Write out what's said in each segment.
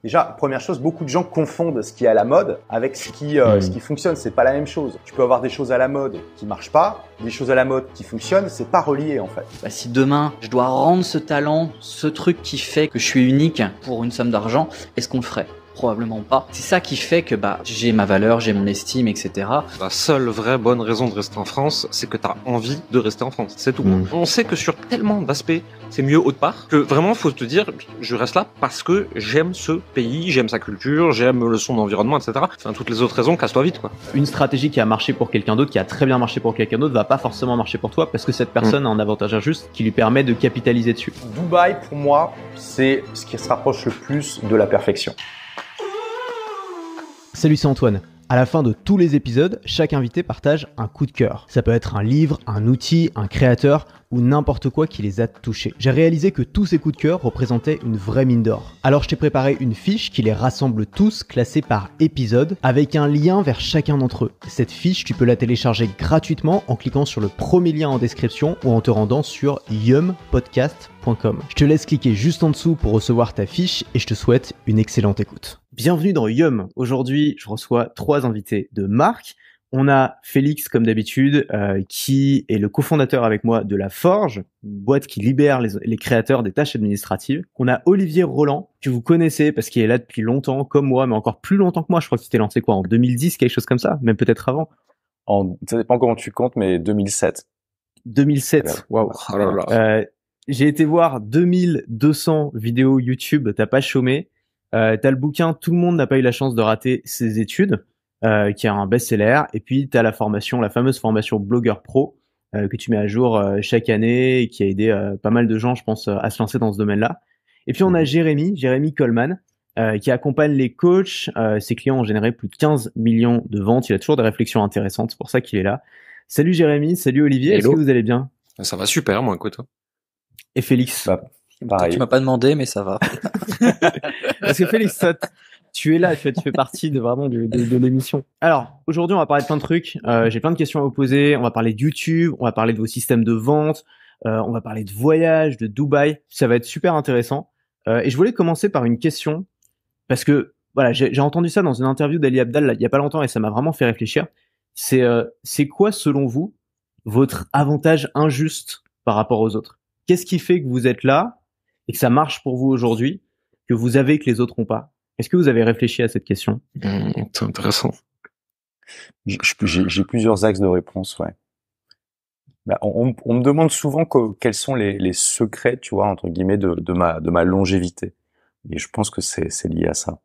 Déjà, première chose, beaucoup de gens confondent ce qui est à la mode avec ce qui fonctionne. C'est pas la même chose. Tu peux avoir des choses à la mode qui marchent pas, des choses à la mode qui fonctionnent. C'est pas relié en fait. Bah, si demain je dois rendre ce talent, ce truc qui fait que je suis unique pour une somme d'argent, est-ce qu'on le ferait ? Probablement pas. C'est ça qui fait que j'ai ma valeur, j'ai mon estime, etc. La seule vraie bonne raison de rester en France, c'est que t'as envie de rester en France. C'est tout. On sait que sur tellement d'aspects, c'est mieux autre part, que vraiment faut te dire, je reste là parce que j'aime ce pays, j'aime sa culture, j'aime son environnement, etc. Enfin, toutes les autres raisons, casse-toi vite, quoi. Une stratégie qui a marché pour quelqu'un d'autre, qui a très bien marché pour quelqu'un d'autre, va pas forcément marcher pour toi parce que cette personne a un avantage injuste qui lui permet de capitaliser dessus. Dubaï, pour moi, c'est ce qui se rapproche le plus de la perfection. Salut, c'est Antoine. À la fin de tous les épisodes, chaque invité partage un coup de cœur. Ça peut être un livre, un outil, un créateur ou n'importe quoi qui les a touchés. J'ai réalisé que tous ces coups de cœur représentaient une vraie mine d'or. Alors je t'ai préparé une fiche qui les rassemble tous, classés par épisode, avec un lien vers chacun d'entre eux. Cette fiche, tu peux la télécharger gratuitement en cliquant sur le premier lien en description ou en te rendant sur yumpodcast.com. Je te laisse cliquer juste en dessous pour recevoir ta fiche et je te souhaite une excellente écoute. Bienvenue dans Yum. Aujourd'hui, je reçois 3 invités de marque. On a Félix, comme d'habitude, qui est le cofondateur avec moi de La Forge, une boîte qui libère les créateurs des tâches administratives. On a Olivier Roland, que vous connaissez parce qu'il est là depuis longtemps, comme moi, mais encore plus longtemps que moi. Je crois que tu t'es lancé en 2010, quelque chose comme ça, même peut-être avant. Ça dépend comment tu comptes, mais 2007. 2007, waouh. Oh là là. J'ai été voir 2200 vidéos YouTube, t'as pas chômé. T'as le bouquin Tout le monde n'a pas eu la chance de rater ses études, qui est un best-seller, et puis t'as la fameuse formation Blogueur Pro, que tu mets à jour chaque année et qui a aidé pas mal de gens, je pense, à se lancer dans ce domaine-là. Et puis on a Jérémy Coleman, qui accompagne les coachs. Ses clients ont généré plus de 15 millions de ventes. Il a toujours des réflexions intéressantes, c'est pour ça qu'il est là. Salut Jérémy, salut Olivier, Hello. Est-ce que vous allez bien? Ça va super, moi, écoute. Et Félix? Pareil. Tu m'as pas demandé, mais ça va. Parce que Félix, tu es là, tu fais partie de l'émission. Alors, aujourd'hui, on va parler de plein de trucs. J'ai plein de questions à vous poser. On va parler de YouTube, on va parler de vos systèmes de vente, on va parler de voyage, de Dubaï. Ça va être super intéressant. Et je voulais commencer par une question, parce que voilà, j'ai entendu ça dans une interview d'Ali Abdal il y a pas longtemps et ça m'a vraiment fait réfléchir. C'est quoi, selon vous, votre avantage injuste par rapport aux autres? Qu'est-ce qui fait que vous êtes là et que ça marche pour vous aujourd'hui, que vous avez que les autres n'ont pas? Est-ce que vous avez réfléchi à cette question? C'est intéressant. J'ai plusieurs axes de réponse, ouais. On me demande souvent quels sont les secrets, tu vois, entre guillemets, de ma longévité. Et je pense que c'est lié à ça.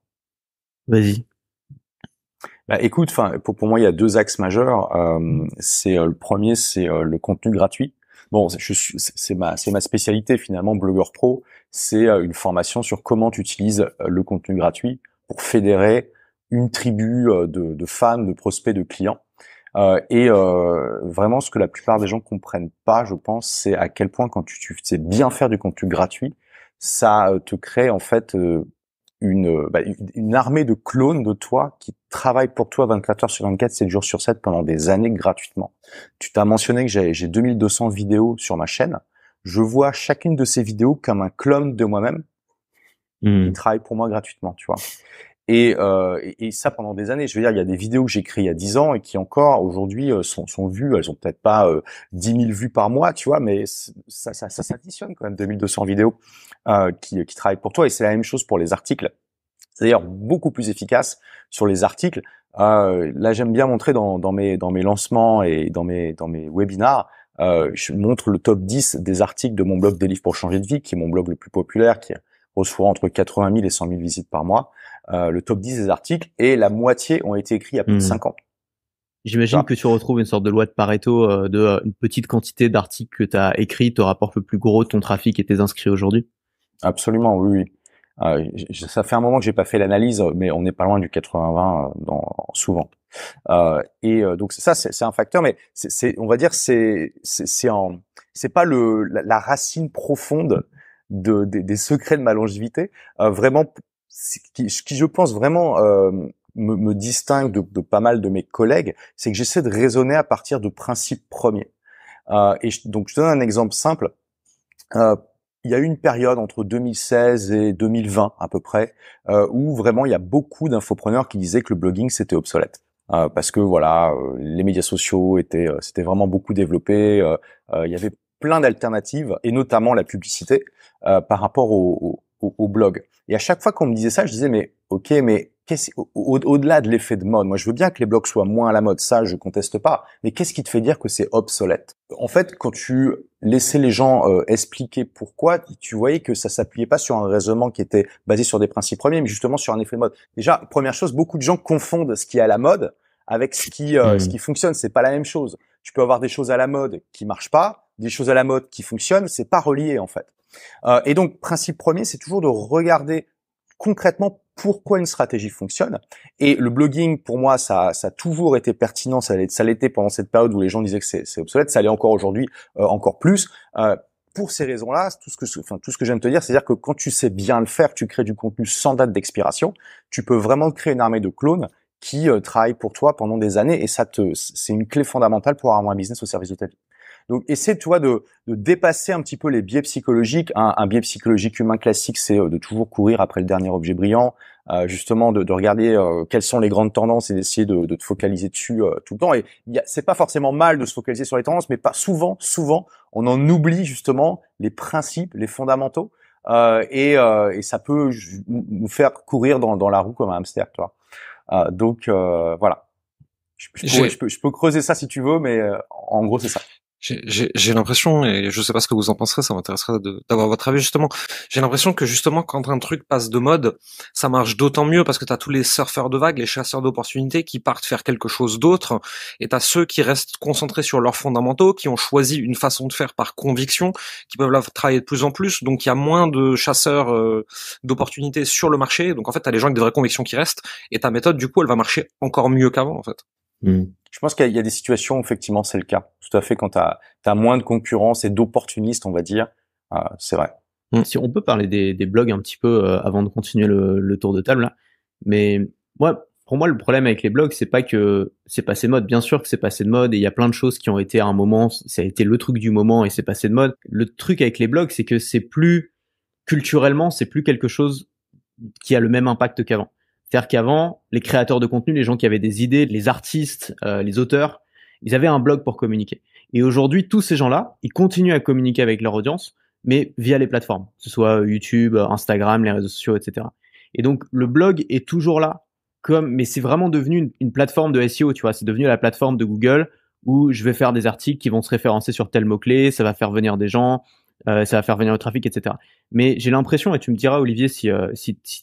Vas-y. Écoute, pour moi, il y a 2 axes majeurs. Le premier, c'est le contenu gratuit. Bon, c'est ma spécialité finalement, Blogueur Pro. C'est une formation sur comment tu utilises le contenu gratuit pour fédérer une tribu de fans, de prospects, de clients. Vraiment, ce que la plupart des gens comprennent pas, je pense, c'est à quel point quand tu sais bien faire du contenu gratuit, ça te crée en fait une armée de clones de toi qui travaillent pour toi 24 heures sur 24, 7 jours sur 7 pendant des années gratuitement. Tu t'as mentionné que j'ai 2200 vidéos sur ma chaîne. Je vois chacune de ces vidéos comme un clone de moi-même qui travaille pour moi gratuitement, tu vois. Et ça pendant des années. Je veux dire, il y a des vidéos que j'ai créées il y a 10 ans et qui encore aujourd'hui sont vues. Elles ont peut-être pas 10 000 vues par mois, tu vois, mais ça s'additionne quand même 2200 vidéos qui travaillent pour toi. Et c'est la même chose pour les articles. C'est d'ailleurs beaucoup plus efficace sur les articles. Là, j'aime bien montrer dans mes lancements et dans mes webinars. Je montre le top 10 des articles de mon blog Des livres pour changer de vie, qui est mon blog le plus populaire, qui reçoit entre 80 000 et 100 000 visites par mois. Le top 10 des articles, et la moitié ont été écrits il y a plus de 5 ans. J'imagine que tu retrouves une sorte de loi de Pareto, une petite quantité d'articles que tu as écrits te rapporte le plus gros de ton trafic et tes inscrits aujourd'hui. Absolument, oui. Ça fait un moment que j'ai pas fait l'analyse, mais on n'est pas loin du 80-20 souvent. Donc ça, c'est un facteur, mais on va dire, c'est pas la racine profonde des secrets de ma longévité. Vraiment, ce qui je pense vraiment me distingue de pas mal de mes collègues, c'est que j'essaie de raisonner à partir de principes premiers. Donc je te donne un exemple simple. il y a eu une période entre 2016 et 2020 à peu près où vraiment il y a beaucoup d'infopreneurs qui disaient que le blogging c'était obsolète. Parce que voilà, les médias sociaux c'était vraiment beaucoup développé. Il y avait plein d'alternatives et notamment la publicité par rapport au blog. Et à chaque fois qu'on me disait ça, je disais mais ok, mais au-delà de l'effet de mode, moi je veux bien que les blogs soient moins à la mode, ça je conteste pas. Mais qu'est-ce qui te fait dire que c'est obsolète? En fait, quand tu laissais les gens expliquer pourquoi, tu voyais que ça s'appuyait pas sur un raisonnement qui était basé sur des principes premiers, mais justement sur un effet de mode. Déjà, première chose, beaucoup de gens confondent ce qui est à la mode avec ce qui fonctionne. C'est pas la même chose. Tu peux avoir des choses à la mode qui marchent pas, des choses à la mode qui fonctionnent. C'est pas relié en fait. Et donc, principe premier, c'est toujours de regarder concrètement pourquoi une stratégie fonctionne. Et le blogging, pour moi, ça a toujours été pertinent. Ça l'était pendant cette période où les gens disaient que c'est obsolète. Ça l'est encore aujourd'hui, encore plus. Pour ces raisons-là, tout ce que j'aime te dire, c'est-à-dire que quand tu sais bien le faire, tu crées du contenu sans date d'expiration, tu peux vraiment créer une armée de clones qui travaillent pour toi pendant des années. Et c'est une clé fondamentale pour avoir un business au service de ta vie. Donc, essaie, tu vois, de dépasser un petit peu les biais psychologiques. Un biais psychologique humain classique, c'est de toujours courir après le dernier objet brillant, justement de regarder quelles sont les grandes tendances et d'essayer de te focaliser dessus tout le temps. Et c'est pas forcément mal de se focaliser sur les tendances, mais pas souvent, on en oublie justement les principes, les fondamentaux, et ça peut nous faire courir dans la roue comme un hamster, tu vois. Donc voilà. Je peux creuser ça si tu veux, mais en gros c'est ça. J'ai l'impression, et je sais pas ce que vous en penserez, ça m'intéresserait d'avoir votre avis justement. J'ai l'impression que justement quand un truc passe de mode, ça marche d'autant mieux parce que t'as tous les surfeurs de vagues, les chasseurs d'opportunités qui partent faire quelque chose d'autre, et t'as ceux qui restent concentrés sur leurs fondamentaux, qui ont choisi une façon de faire par conviction, qui peuvent la travailler de plus en plus. Donc il y a moins de chasseurs d'opportunités sur le marché. Donc en fait t'as les gens avec des vraies convictions qui restent, et ta méthode du coup elle va marcher encore mieux qu'avant en fait. Je pense qu'il y a des situations où effectivement c'est le cas. Tout à fait, quand t'as moins de concurrence et d'opportunistes, on va dire, c'est vrai. Si on peut parler des blogs un petit peu avant de continuer le tour de table là. Mais pour moi le problème avec les blogs, c'est pas que c'est passé de mode. Bien sûr que c'est passé de mode et il y a plein de choses qui ont été à un moment, ça a été le truc du moment et c'est passé de mode. Le truc avec les blogs, c'est que c'est plus culturellement, c'est plus quelque chose qui a le même impact qu'avant. C'est-à-dire qu'avant, les créateurs de contenu, les gens qui avaient des idées, les artistes, les auteurs, ils avaient un blog pour communiquer. Et aujourd'hui, tous ces gens-là, ils continuent à communiquer avec leur audience, mais via les plateformes, que ce soit YouTube, Instagram, les réseaux sociaux, etc. Et donc, le blog est toujours là, mais c'est vraiment devenu une plateforme de SEO, tu vois. C'est devenu la plateforme de Google où je vais faire des articles qui vont se référencer sur tel mot-clé, ça va faire venir des gens, ça va faire venir le trafic, etc. Mais j'ai l'impression, et tu me diras, Olivier, si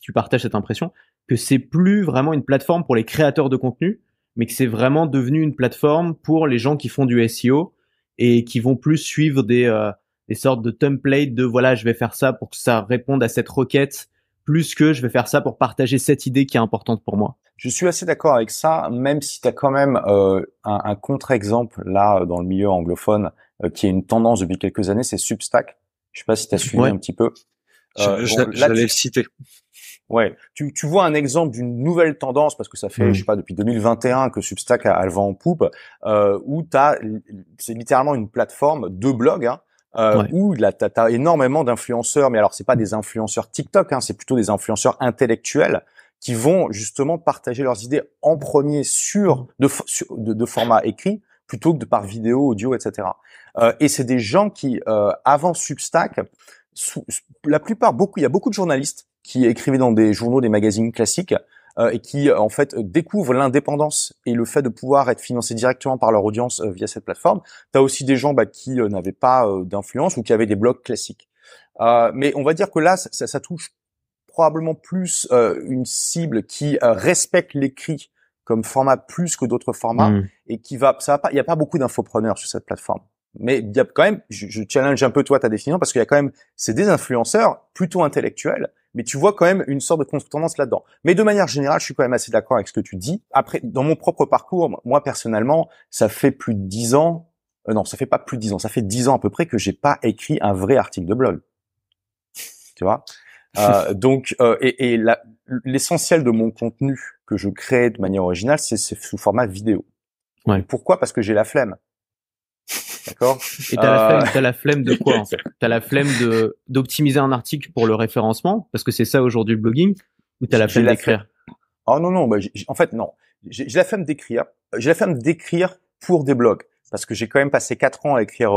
tu partages cette impression, que c'est plus vraiment une plateforme pour les créateurs de contenu, mais que c'est vraiment devenu une plateforme pour les gens qui font du SEO et qui vont plus suivre des sortes de templates de voilà, je vais faire ça pour que ça réponde à cette requête, plus que je vais faire ça pour partager cette idée qui est importante pour moi. Je suis assez d'accord avec ça, même si tu as quand même un contre-exemple là dans le milieu anglophone qui est une tendance depuis quelques années, c'est Substack. Je sais pas si tu as suivi un petit peu. J'allais le citer. Ouais, tu vois un exemple d'une nouvelle tendance parce que ça fait je sais pas depuis 2021 que Substack a le vent en poupe, où c'est littéralement une plateforme de blog où là t'as énormément d'influenceurs, mais alors c'est pas des influenceurs TikTok, c'est plutôt des influenceurs intellectuels qui vont justement partager leurs idées en premier de format écrit plutôt que par vidéo, audio, etc. Et c'est des gens qui avant Substack, il y a beaucoup de journalistes qui écrivaient dans des journaux, des magazines classiques, et qui en fait découvrent l'indépendance et le fait de pouvoir être financés directement par leur audience via cette plateforme. T'as aussi des gens qui n'avaient pas d'influence ou qui avaient des blogs classiques. Mais on va dire que là, ça touche probablement plus une cible qui respecte l'écrit comme format plus que d'autres formats et il y a pas beaucoup d'infopreneurs sur cette plateforme. Mais il y a quand même, je challenge un peu toi ta définition parce qu'il y a quand même, c'est des influenceurs plutôt intellectuels, mais tu vois quand même une sorte de contre-tendance là-dedans. Mais de manière générale, je suis quand même assez d'accord avec ce que tu dis. Après, dans mon propre parcours, moi personnellement, ça fait plus de 10 ans, non, ça fait pas plus de 10 ans, ça fait 10 ans à peu près que j'ai pas écrit un vrai article de blog. Tu vois? Donc, l'essentiel de mon contenu que je crée de manière originale, c'est sous format vidéo. Ouais. Pourquoi? Parce que j'ai la flemme. D'accord. Et t'as la flemme de quoi, en fait? T'as la flemme d'optimiser un article pour le référencement, parce que c'est ça aujourd'hui le blogging, ou t'as la flemme d'écrire? Oh non, non, en fait, non. J'ai la flemme d'écrire. J'ai la flemme d'écrire pour des blogs. Parce que j'ai quand même passé 4 ans à écrire.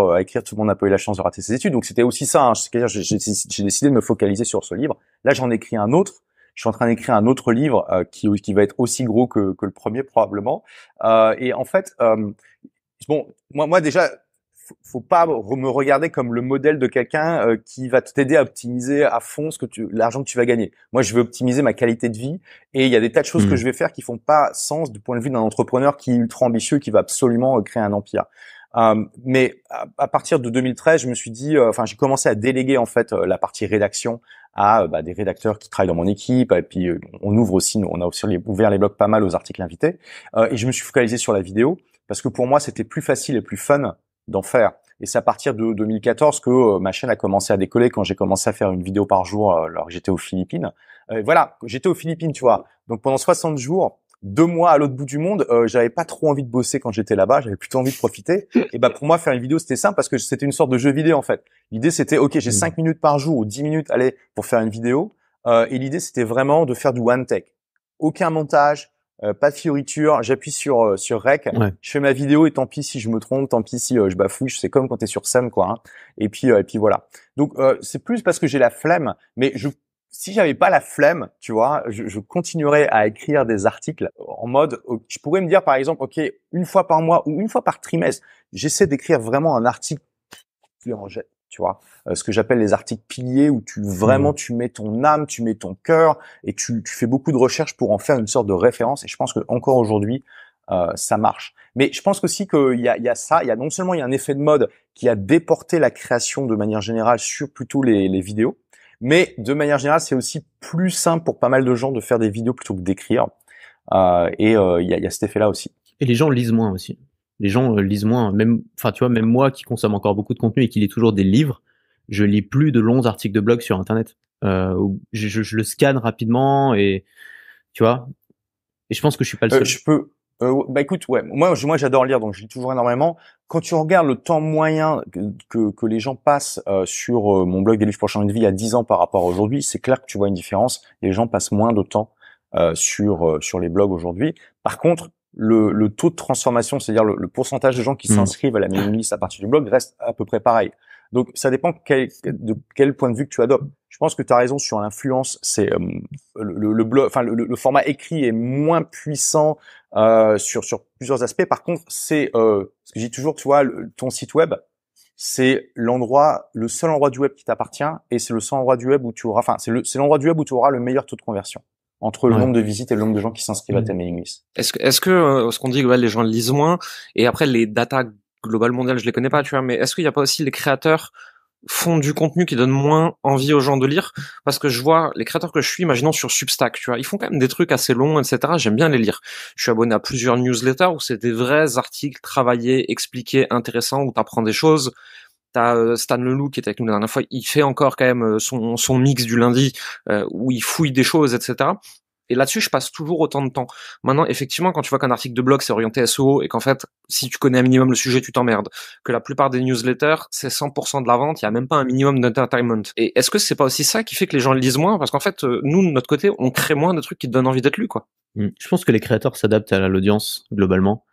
Tout le monde n'a pas eu la chance de rater ses études. Donc c'était aussi ça. Hein. C'est-à-dire, j'ai décidé de me focaliser sur ce livre. Là, j'en ai écrit un autre. Je suis en train d'écrire un autre livre qui va être aussi gros que le premier probablement. Et en fait, bon, moi déjà, faut pas me regarder comme le modèle de quelqu'un qui va t'aider à optimiser à fond l'argent que tu vas gagner. Moi, je veux optimiser ma qualité de vie et il y a des tas de choses que je vais faire qui font pas sens du point de vue d'un entrepreneur qui est ultra ambitieux, qui va absolument créer un empire. Mais à partir de 2013, je me suis dit, j'ai commencé à déléguer en fait la partie rédaction à des rédacteurs qui travaillent dans mon équipe. Et puis on a aussi ouvert les blogs pas mal aux articles invités. Et je me suis focalisé sur la vidéo parce que pour moi, c'était plus facile et plus fun d'en faire. Et c'est à partir de 2014 que ma chaîne a commencé à décoller, quand j'ai commencé à faire une vidéo par jour alors que j'étais aux Philippines. Voilà, j'étais aux Philippines, tu vois. Donc pendant 60 jours, 2 mois à l'autre bout du monde, j'avais pas trop envie de bosser quand j'étais là-bas, j'avais plutôt envie de profiter. Et pour moi, faire une vidéo, c'était simple parce que c'était une sorte de jeu vidéo en fait. L'idée c'était, ok, j'ai 5 minutes par jour ou 10 minutes, allez, pour faire une vidéo. Et l'idée c'était vraiment de faire du one take. Aucun montage, pas de fioriture, j'appuie sur rec, je fais ma vidéo et tant pis si je me trompe, tant pis si je bafouille, c'est comme quand t'es sur scène quoi. Hein. Et puis voilà. Donc c'est plus parce que j'ai la flemme, mais si j'avais pas la flemme, tu vois, je continuerais à écrire des articles en mode, je pourrais me dire par exemple, ok, une fois par mois ou une fois par trimestre, j'essaie d'écrire vraiment un article qui en jette. Tu vois, ce que j'appelle les articles piliers où tu mets ton âme, tu mets ton cœur et tu fais beaucoup de recherches pour en faire une sorte de référence. Et je pense que encore aujourd'hui, ça marche. Mais je pense aussi qu'il y a ça. Il y a non seulement il y a un effet de mode qui a déporté la création de manière générale sur plutôt les vidéos, mais de manière générale, c'est aussi plus simple pour pas mal de gens de faire des vidéos plutôt que d'écrire. Et il y a cet effet-là aussi. Et les gens lisent moins aussi. Les gens lisent moins, même moi qui consomme encore beaucoup de contenu et qui lis toujours des livres, je lis plus de longs articles de blog sur internet. Je le scanne rapidement et tu vois. Et je pense que je suis pas le seul. Écoute, ouais, moi j'adore lire, donc je lis toujours énormément. Quand tu regardes le temps moyen que les gens passent sur mon blog des livres pour changer de vie il y a 10 ans par rapport à aujourd'hui, c'est clair que tu vois une différence. Les gens passent moins de temps sur les blogs aujourd'hui. Par contre, le taux de transformation, c'est-à-dire le pourcentage de gens qui s'inscrivent à la mailing list à partir du blog reste à peu près pareil. Donc ça dépend de quel point de vue que tu adoptes. Je pense que tu as raison sur l'influence. C'est le blog, le format écrit est moins puissant sur plusieurs aspects. Par contre, c'est ce que je dis toujours, tu vois, ton site web, c'est le seul endroit du web qui t'appartient et c'est le seul endroit du web où tu auras, c'est l'endroit du web où tu auras le meilleur taux de conversion entre le nombre de visites et le nombre de gens qui s'inscrivent à ta mailing list. Est-ce que ce qu'on dit, les gens lisent moins et après les data globales mondiales, je les connais pas, tu vois, mais est-ce qu'il y a pas aussi les créateurs font du contenu qui donne moins envie aux gens de lire? Parce que je vois les créateurs que je suis, imaginons sur Substack, tu vois, ils font quand même des trucs assez longs, etc. J'aime bien les lire. Je suis abonné à plusieurs newsletters où c'est des vrais articles travaillés, expliqués, intéressants, où t'apprends des choses. T'as Stan Leloup qui était avec nous la dernière fois, il fait encore quand même son mix du lundi où il fouille des choses, etc. Et là-dessus, je passe toujours autant de temps. Maintenant, effectivement, quand tu vois qu'un article de blog c'est orienté SEO et qu'en fait, si tu connais un minimum le sujet, tu t'emmerdes. Que la plupart des newsletters, c'est 100% de la vente, il y a même pas un minimum d'entertainment. Et est-ce que c'est pas aussi ça qui fait que les gens lisent moins? Parce qu'en fait, nous, de notre côté, on crée moins de trucs qui te donnent envie d'être lus, quoi. Je pense que les créateurs s'adaptent à l'audience globalement.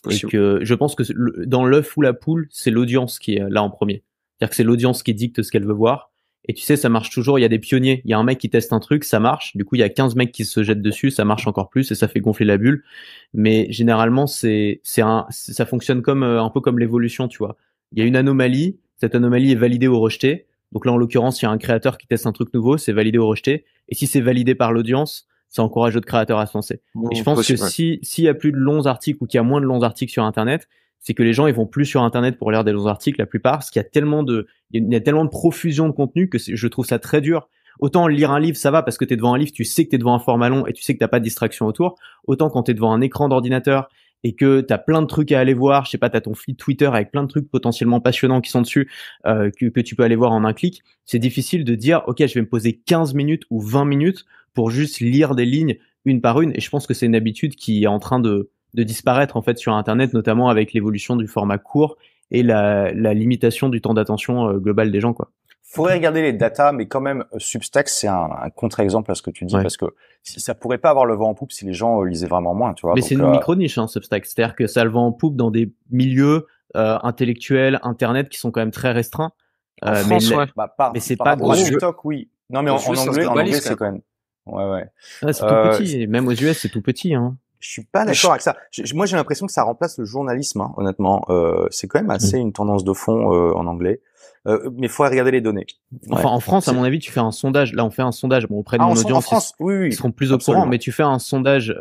Possible. Et que je pense que dans l'œuf ou la poule, c'est l'audience qui est là en premier. C'est-à-dire que c'est l'audience qui dicte ce qu'elle veut voir. Et tu sais, ça marche toujours, il y a des pionniers. Il y a un mec qui teste un truc, ça marche. Du coup, il y a 15 mecs qui se jettent dessus, ça marche encore plus et ça fait gonfler la bulle. Mais généralement, ça fonctionne comme un peu comme l'évolution, tu vois. Il y a une anomalie, cette anomalie est validée ou rejetée. Donc là, en l'occurrence, il y a un créateur qui teste un truc nouveau, c'est validé ou rejeté. Et si c'est validé par l'audience, ça encourage d'autres créateurs à se lancer. Et je pense que s'il y a plus de longs articles ou qu'il y a moins de longs articles sur Internet, c'est que les gens ils vont plus sur Internet pour lire des longs articles la plupart, parce qu'il y a tellement de profusion de contenu que je trouve ça très dur. Autant lire un livre ça va parce que t'es devant un livre, tu sais que t'es devant un format long et tu sais que t'as pas de distraction autour. Autant quand t'es devant un écran d'ordinateur et que t'as plein de trucs à aller voir, je sais pas, t'as ton feed Twitter avec plein de trucs potentiellement passionnants qui sont dessus que tu peux aller voir en un clic, c'est difficile de dire ok je vais me poser 15 minutes ou 20 minutes pour juste lire des lignes une par une. Et je pense que c'est une habitude qui est en train de disparaître en fait sur Internet, notamment avec l'évolution du format court et la limitation du temps d'attention global des gens, quoi. Faudrait regarder les datas, mais quand même, Substack, c'est un contre-exemple à ce que tu dis, parce que ça pourrait pas avoir le vent en poupe si les gens lisaient vraiment moins, tu vois. Mais donc, c'est une micro-niche, hein, Substack. C'est-à-dire que ça le vend en poupe dans des milieux intellectuels, Internet, qui sont quand même très restreints. En France, mais c'est pas gros. gros. TikTok, oui. Non, mais en anglais, c'est quand même. Ouais. C'est tout petit. Même aux US, c'est tout petit, hein. Je suis pas d'accord avec ça. Moi, j'ai l'impression que ça remplace le journalisme, hein, honnêtement. C'est quand même assez une tendance de fond en anglais. Mais il faut regarder les données. Enfin, en France, à mon avis, tu fais un sondage. Là, on fait un sondage. Bon, auprès de mon audience, en France, oui, ils seront plus au courant. Mais tu fais un sondage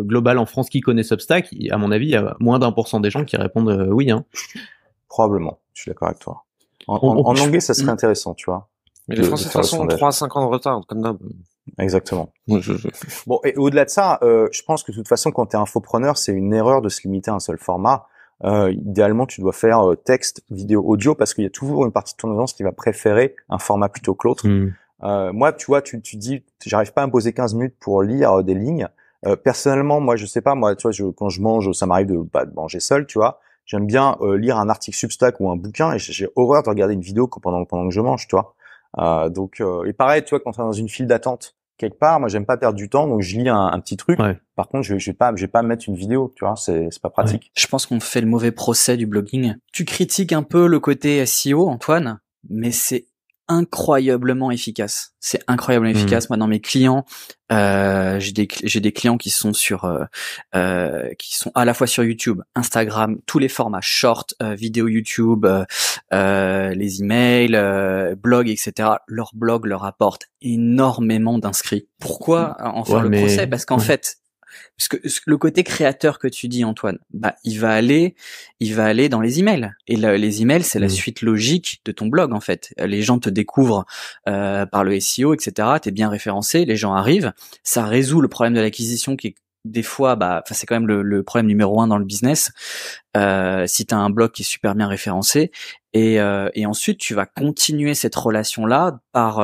global en France qui connaît Substack. À mon avis, il y a moins d'1% des gens qui répondent oui. Hein. Probablement. Je suis d'accord avec toi. En anglais, ça serait intéressant, tu vois. Mais les Français, de toute façon, ont 3 à 5 ans de retard, comme d'hab. Exactement. Bon, et au-delà de ça, je pense que de toute façon, quand t'es infopreneur, c'est une erreur de se limiter à un seul format. Idéalement, tu dois faire texte, vidéo, audio, parce qu'il y a toujours une partie de ton audience qui va préférer un format plutôt que l'autre. Moi, tu vois, tu dis, j'arrive pas à me poser 15 minutes pour lire des lignes. Personnellement, moi, je sais pas, moi, tu vois, quand je mange, ça m'arrive de manger seul, tu vois. J'aime bien lire un article Substack ou un bouquin, et j'ai horreur de regarder une vidéo pendant que je mange, tu vois. Donc, et pareil, tu vois, quand t'es dans une file d'attente quelque part, moi, j'aime pas perdre du temps, donc je lis un petit truc. Par contre, je vais pas mettre une vidéo, tu vois, c'est pas pratique. Je pense qu'on fait le mauvais procès du blogging. Tu critiques un peu le côté SEO, Antoine, mais c'est incroyablement efficace. C'est incroyablement efficace. Moi, dans mes clients, j'ai des clients qui sont qui sont à la fois sur YouTube, Instagram, tous les formats, short, vidéo YouTube, les emails, blog, etc. Leur blog leur apporte énormément d'inscrits. Pourquoi en faire le procès? Parce qu'en fait, parce que le côté créateur que tu dis, Antoine, il va aller dans les emails. Et les emails, c'est la suite logique de ton blog, en fait. Les gens te découvrent par le SEO, etc. T'es bien référencé, les gens arrivent. Ça résout le problème de l'acquisition qui est des fois, c'est quand même le problème numéro 1 dans le business. Si t'as un blog qui est super bien référencé, et ensuite tu vas continuer cette relation-là par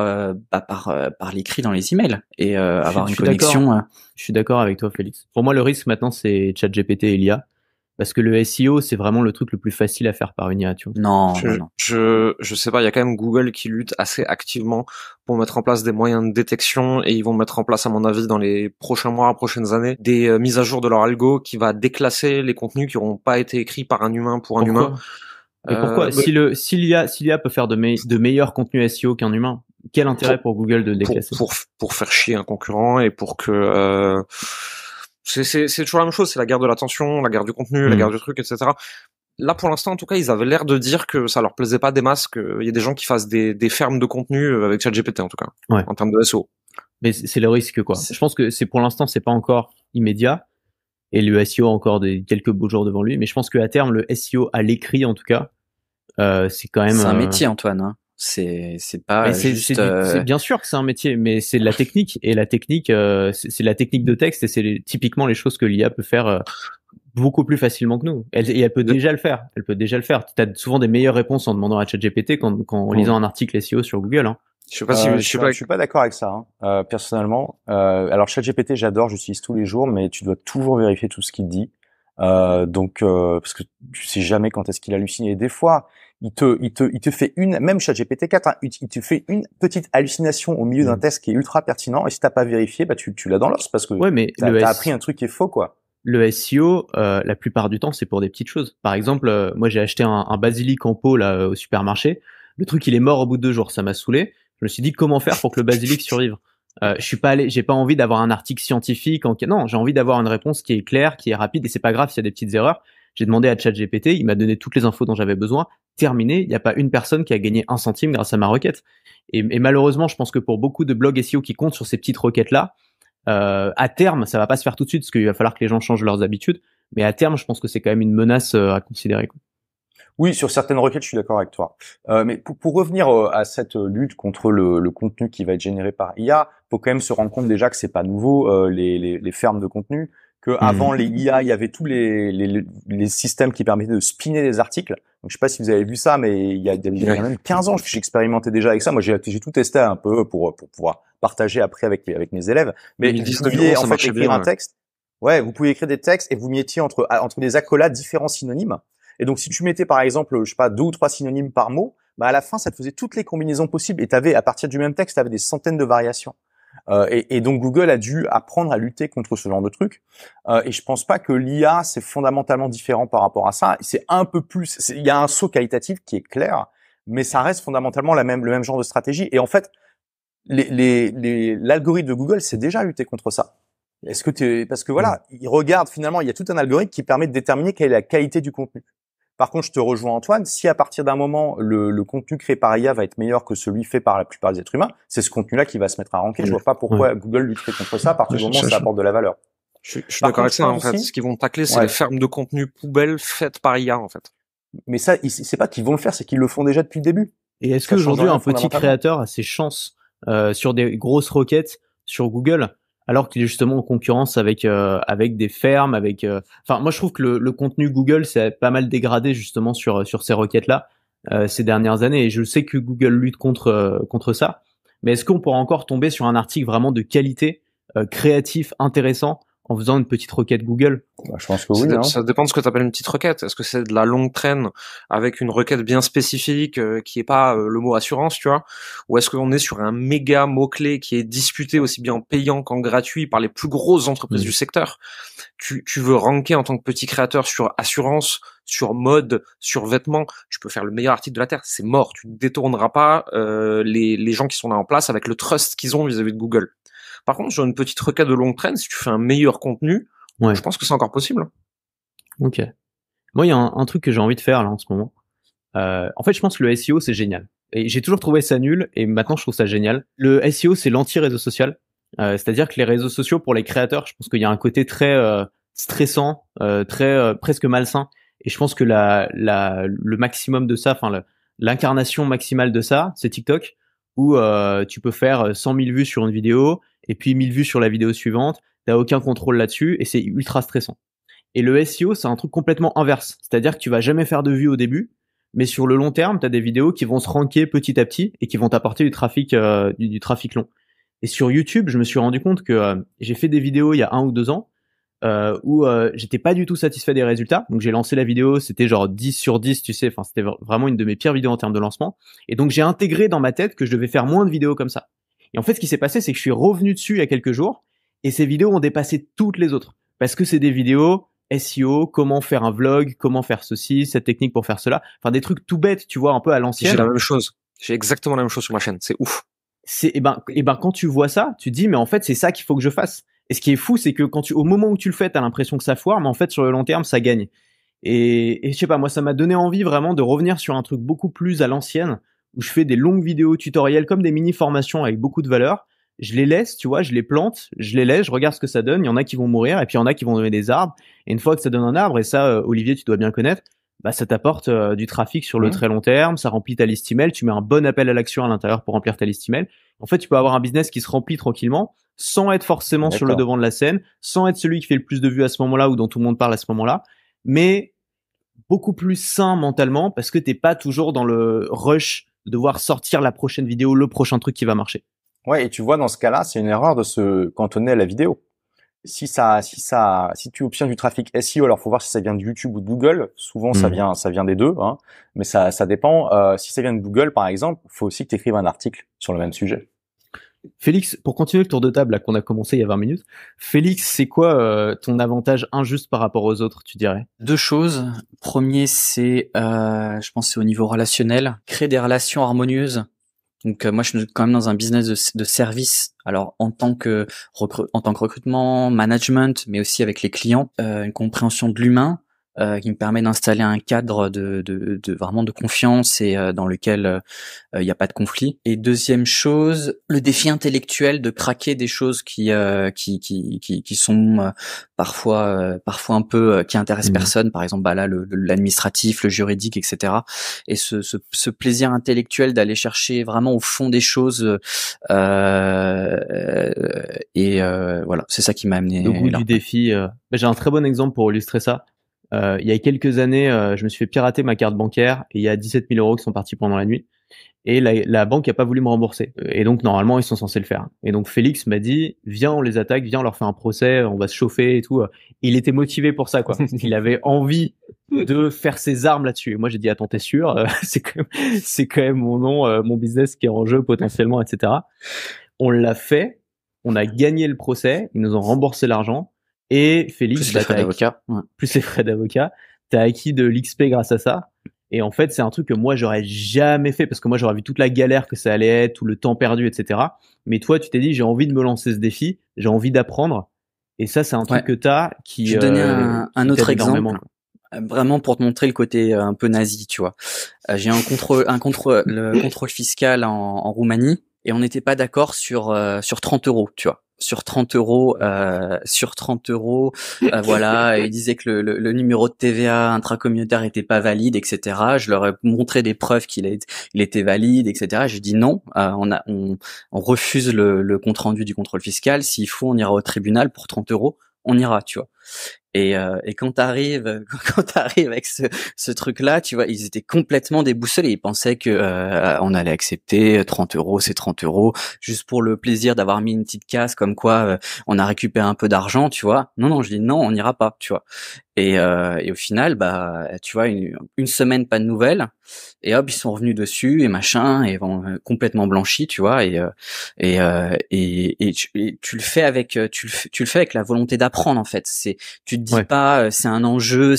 l'écrit dans les emails et avoir une connexion. Je suis d'accord avec toi, Félix. Pour moi, le risque maintenant, c'est ChatGPT et l'IA. Parce que le SEO, c'est vraiment le truc le plus facile à faire par une IA, tu vois. Non. Je sais pas, il y a quand même Google qui lutte assez activement pour mettre en place des moyens de détection, et ils vont mettre en place, à mon avis, dans les prochains mois, prochaines années, des mises à jour de leur algo qui va déclasser les contenus qui n'auront pas été écrits par un humain pour un humain. Mais pourquoi? Si l'IA peut faire de meilleurs contenus SEO qu'un humain, quel intérêt pour Google de déclasser? Pour faire chier un concurrent et pour que c'est toujours la même chose, c'est la guerre de l'attention, la guerre du contenu, la guerre du truc, etc. Là, pour l'instant, en tout cas, ils avaient l'air de dire que ça leur plaisait pas des masses, qu'il y ait des gens qui fassent des fermes de contenu avec ChatGPT, en tout cas, en termes de SEO. Mais c'est le risque, quoi. Je pense que pour l'instant, c'est pas encore immédiat, et le SEO a encore quelques beaux jours devant lui, mais je pense qu'à terme, le SEO à l'écrit, en tout cas, c'est quand même... C'est un métier, Antoine, hein. C'est pas juste... c'est bien sûr que c'est un métier, mais c'est de la technique, et la technique, c'est la technique de texte, et c'est typiquement les choses que l'IA peut faire beaucoup plus facilement que nous. Elle peut déjà le faire. Elle peut déjà le faire. Tu as souvent des meilleures réponses en demandant à ChatGPT en lisant un article SEO sur Google, hein. Je suis pas d'accord avec ça, hein, personnellement. Alors ChatGPT, j'adore, j'utilise tous les jours, mais tu dois toujours vérifier tout ce qu'il te dit. Donc parce que tu sais jamais quand est-ce qu'il hallucine, et des fois il te fait même ChatGPT 4, hein, il te fait une petite hallucination au milieu d'un test qui est ultra pertinent, et si t'as pas vérifié, tu l'as dans l'os, parce que t'as appris un truc qui est faux, quoi. Le SEO, la plupart du temps, c'est pour des petites choses. Par exemple, moi j'ai acheté un basilic en pot là au supermarché. Le truc, il est mort au bout de 2 jours, ça m'a saoulé. Je me suis dit comment faire pour que le basilic survive. J'ai pas envie d'avoir un article scientifique. Non, j'ai envie d'avoir une réponse qui est claire, qui est rapide, et c'est pas grave s'il y a des petites erreurs. J'ai demandé à ChatGPT, il m'a donné toutes les infos dont j'avais besoin. Terminé, il n'y a pas une personne qui a gagné 1 centime grâce à ma requête. Et malheureusement, je pense que pour beaucoup de blogs SEO qui comptent sur ces petites requêtes-là, à terme, ça va pas se faire tout de suite, parce qu'il va falloir que les gens changent leurs habitudes. Mais à terme, je pense que c'est quand même une menace à considérer, quoi. Oui, sur certaines requêtes, je suis d'accord avec toi. Mais pour revenir à cette lutte contre le contenu qui va être généré par IA, faut quand même se rendre compte déjà que c'est pas nouveau, les fermes de contenu, que avant les IA, il y avait tous les systèmes qui permettaient de spinner des articles. Donc je sais pas si vous avez vu ça, mais il y a même 15 ans que j'expérimentais déjà avec ça. Moi, j'ai tout testé un peu pour pouvoir partager après avec mes élèves. Mais vous pouviez en fait écrire un texte. Ouais, vous pouvez écrire des textes et vous mettiez entre des accolades différents synonymes. Et donc, si tu mettais, par exemple, je sais pas, 2 ou 3 synonymes par mot, bah, à la fin, ça te faisait toutes les combinaisons possibles. Et t'avais, à partir du même texte, t'avais des centaines de variations. Et donc, Google a dû apprendre à lutter contre ce genre de trucs. Et je pense pas que l'IA, c'est fondamentalement différent par rapport à ça. C'est un peu plus, il y a un saut qualitatif qui est clair, mais ça reste fondamentalement le même genre de stratégie. Et en fait, l'algorithme de Google, c'est déjà lutter contre ça. Parce que voilà, il regarde finalement, il y a tout un algorithme qui permet de déterminer quelle est la qualité du contenu. Par contre, je te rejoins Antoine, si à partir d'un moment, le contenu créé par IA va être meilleur que celui fait par la plupart des êtres humains, c'est ce contenu-là qui va se mettre à ranker. Je vois pas pourquoi Google lutterait contre ça à partir du moment où ça apporte de la valeur. Je suis d'accord avec ça, en fait. Ce qu'ils vont tacler, c'est les fermes de contenu poubelles faites par IA, en fait. Mais ça, c'est pas qu'ils vont le faire, c'est qu'ils le font déjà depuis le début. Et est-ce qu'aujourd'hui, un petit créateur a ses chances sur des grosses requêtes sur Google, alors qu'il est justement en concurrence avec des fermes, enfin moi je trouve que le contenu Google s'est pas mal dégradé justement sur ces requêtes-là ces dernières années, et je sais que Google lutte contre ça. Mais est-ce qu'on pourra encore tomber sur un article vraiment de qualité, créatif, intéressant, en faisant une petite requête Google? Bah, je pense que oui. Ça dépend de ce que tu appelles une petite requête. Est-ce que c'est de la longue traîne avec une requête bien spécifique qui est pas le mot assurance, tu vois? Ou est-ce qu'on est sur un méga mot-clé qui est disputé aussi bien en payant qu'en gratuit par les plus grosses entreprises du secteur? Tu veux ranker en tant que petit créateur sur assurance, sur mode, sur vêtements, tu peux faire le meilleur article de la Terre. C'est mort. Tu ne détourneras pas les gens qui sont là en place avec le trust qu'ils ont vis-à-vis de Google. Par contre, sur une petite requête de longue traîne, si tu fais un meilleur contenu, je pense que c'est encore possible. Ok. Moi, il y a un truc que j'ai envie de faire là en ce moment. En fait, je pense que le SEO, c'est génial. Et j'ai toujours trouvé ça nul, et maintenant je trouve ça génial. Le SEO, c'est l'anti-réseau social. C'est-à-dire que les réseaux sociaux, pour les créateurs, je pense qu'il y a un côté très stressant, très presque malsain. Et je pense que le maximum de ça, enfin l'incarnation maximale de ça, c'est TikTok, où tu peux faire 100 000 vues sur une vidéo, et puis 1000 vues sur la vidéo suivante. T'as aucun contrôle là-dessus, et c'est ultra stressant. Et le SEO, c'est un truc complètement inverse. C'est-à-dire que tu vas jamais faire de vues au début, mais sur le long terme, tu as des vidéos qui vont se ranker petit à petit et qui vont t'apporter du trafic long. Et sur YouTube, je me suis rendu compte que j'ai fait des vidéos il y a 1 ou 2 ans où j'étais pas du tout satisfait des résultats. Donc j'ai lancé la vidéo, c'était genre 10 sur 10, tu sais, enfin c'était vraiment une de mes pires vidéos en termes de lancement. Et donc j'ai intégré dans ma tête que je devais faire moins de vidéos comme ça. Et en fait, ce qui s'est passé, c'est que je suis revenu dessus il y a quelques jours et ces vidéos ont dépassé toutes les autres parce que c'est des vidéos SEO, comment faire un vlog, comment faire ceci, cette technique pour faire cela. Enfin, des trucs tout bêtes, tu vois, un peu à l'ancienne. J'ai la même chose. J'ai exactement la même chose sur ma chaîne. C'est ouf. Et ben, quand tu vois ça, tu te dis, mais en fait, c'est ça qu'il faut que je fasse. Et ce qui est fou, c'est que au moment où tu le fais, t'as l'impression que ça foire, mais en fait, sur le long terme, ça gagne. Et je sais pas, moi, ça m'a donné envie vraiment de revenir sur un truc beaucoup plus à l'ancienne, où je fais des longues vidéos tutoriels, comme des mini-formations avec beaucoup de valeur. Je les laisse, tu vois, je les plante, je les laisse, je regarde ce que ça donne. Il y en a qui vont mourir, et puis il y en a qui vont donner des arbres. Et une fois que ça donne un arbre, et ça, Olivier, tu dois bien connaître, bah ça t'apporte du trafic sur le très long terme, ça remplit ta liste email, tu mets un bon appel à l'action à l'intérieur pour remplir ta liste email. En fait, tu peux avoir un business qui se remplit tranquillement, sans être forcément sur le devant de la scène, sans être celui qui fait le plus de vues à ce moment-là ou dont tout le monde parle à ce moment-là, mais beaucoup plus sain mentalement parce que t'es pas toujours dans le rush de devoir sortir la prochaine vidéo, le prochain truc qui va marcher. Ouais, et tu vois, dans ce cas-là, c'est une erreur de se cantonner à la vidéo. Si tu obtiens du trafic SEO, alors faut voir si ça vient de YouTube ou de Google. Souvent, ça vient des deux, hein. Mais ça dépend. Si ça vient de Google, par exemple, faut aussi que tu écrives un article sur le même sujet. Félix, pour continuer le tour de table là qu'on a commencé il y a 20 minutes, Félix, c'est quoi ton avantage injuste par rapport aux autres, tu dirais? 2 choses. Premier, c'est, je pense, c'est au niveau relationnel, créer des relations harmonieuses. Donc moi, je suis quand même dans un business de service. Alors en tant que recrutement, management, mais aussi avec les clients, une compréhension de l'humain qui me permet d'installer un cadre de vraiment de confiance et dans lequel il n'y a pas de conflit. Et deuxième chose, le défi intellectuel de craquer des choses qui sont parfois un peu qui intéressent personne. Par exemple, bah là l'administratif, le juridique, etc. Et ce plaisir intellectuel d'aller chercher vraiment au fond des choses. Voilà, c'est ça qui m'a amené. Le goût du défi. J'ai un très bon exemple pour illustrer ça. Il y a quelques années, je me suis fait pirater ma carte bancaire et il y a 17 000 € qui sont partis pendant la nuit. Et la banque a pas voulu me rembourser. Et donc, normalement, ils sont censés le faire. Et donc, Félix m'a dit, viens, on les attaque, viens, on leur fait un procès, on va se chauffer et tout. Il était motivé pour ça, quoi. Il avait envie de faire ses armes là-dessus. Et moi, j'ai dit, attends, t'es sûr? C'est quand même mon nom, mon business qui est en jeu potentiellement, etc. On l'a fait. On a gagné le procès. Ils nous ont remboursé l'argent. Et Félix, plus les frais d'avocat. Ouais. Plus les frais d'avocat. T'as acquis de l'XP grâce à ça. Et en fait, c'est un truc que moi, j'aurais jamais fait parce que moi, j'aurais vu toute la galère que ça allait être, tout le temps perdu, etc. Mais toi, tu t'es dit, j'ai envie de me lancer ce défi, j'ai envie d'apprendre. Et ça, c'est un truc que t'as qui. Je vais donner un autre exemple, vraiment pour te montrer le côté un peu nazi, tu vois. J'ai le contrôle fiscal en Roumanie et on n'était pas d'accord sur 30 euros, tu vois. Sur 30 euros, voilà, il disait que le numéro de TVA intracommunautaire était pas valide, etc. Je leur ai montré des preuves qu'il était valide, etc. J'ai dit non, on refuse le compte rendu du contrôle fiscal. S'il faut, on ira au tribunal pour 30 euros, on ira, tu vois. Et quand t'arrives avec ce truc-là, tu vois, ils étaient complètement déboussolés. Ils pensaient que on allait accepter 30 euros, c'est 30 euros, juste pour le plaisir d'avoir mis une petite case comme quoi on a récupéré un peu d'argent, tu vois. Non, je dis non, on n'ira pas, tu vois. Et au final, bah, tu vois, une semaine pas de nouvelles, et hop, ils sont revenus dessus et machin, et complètement blanchis, tu vois. Et tu le fais avec la volonté d'apprendre, en fait. Tu te dis pas c'est un enjeu,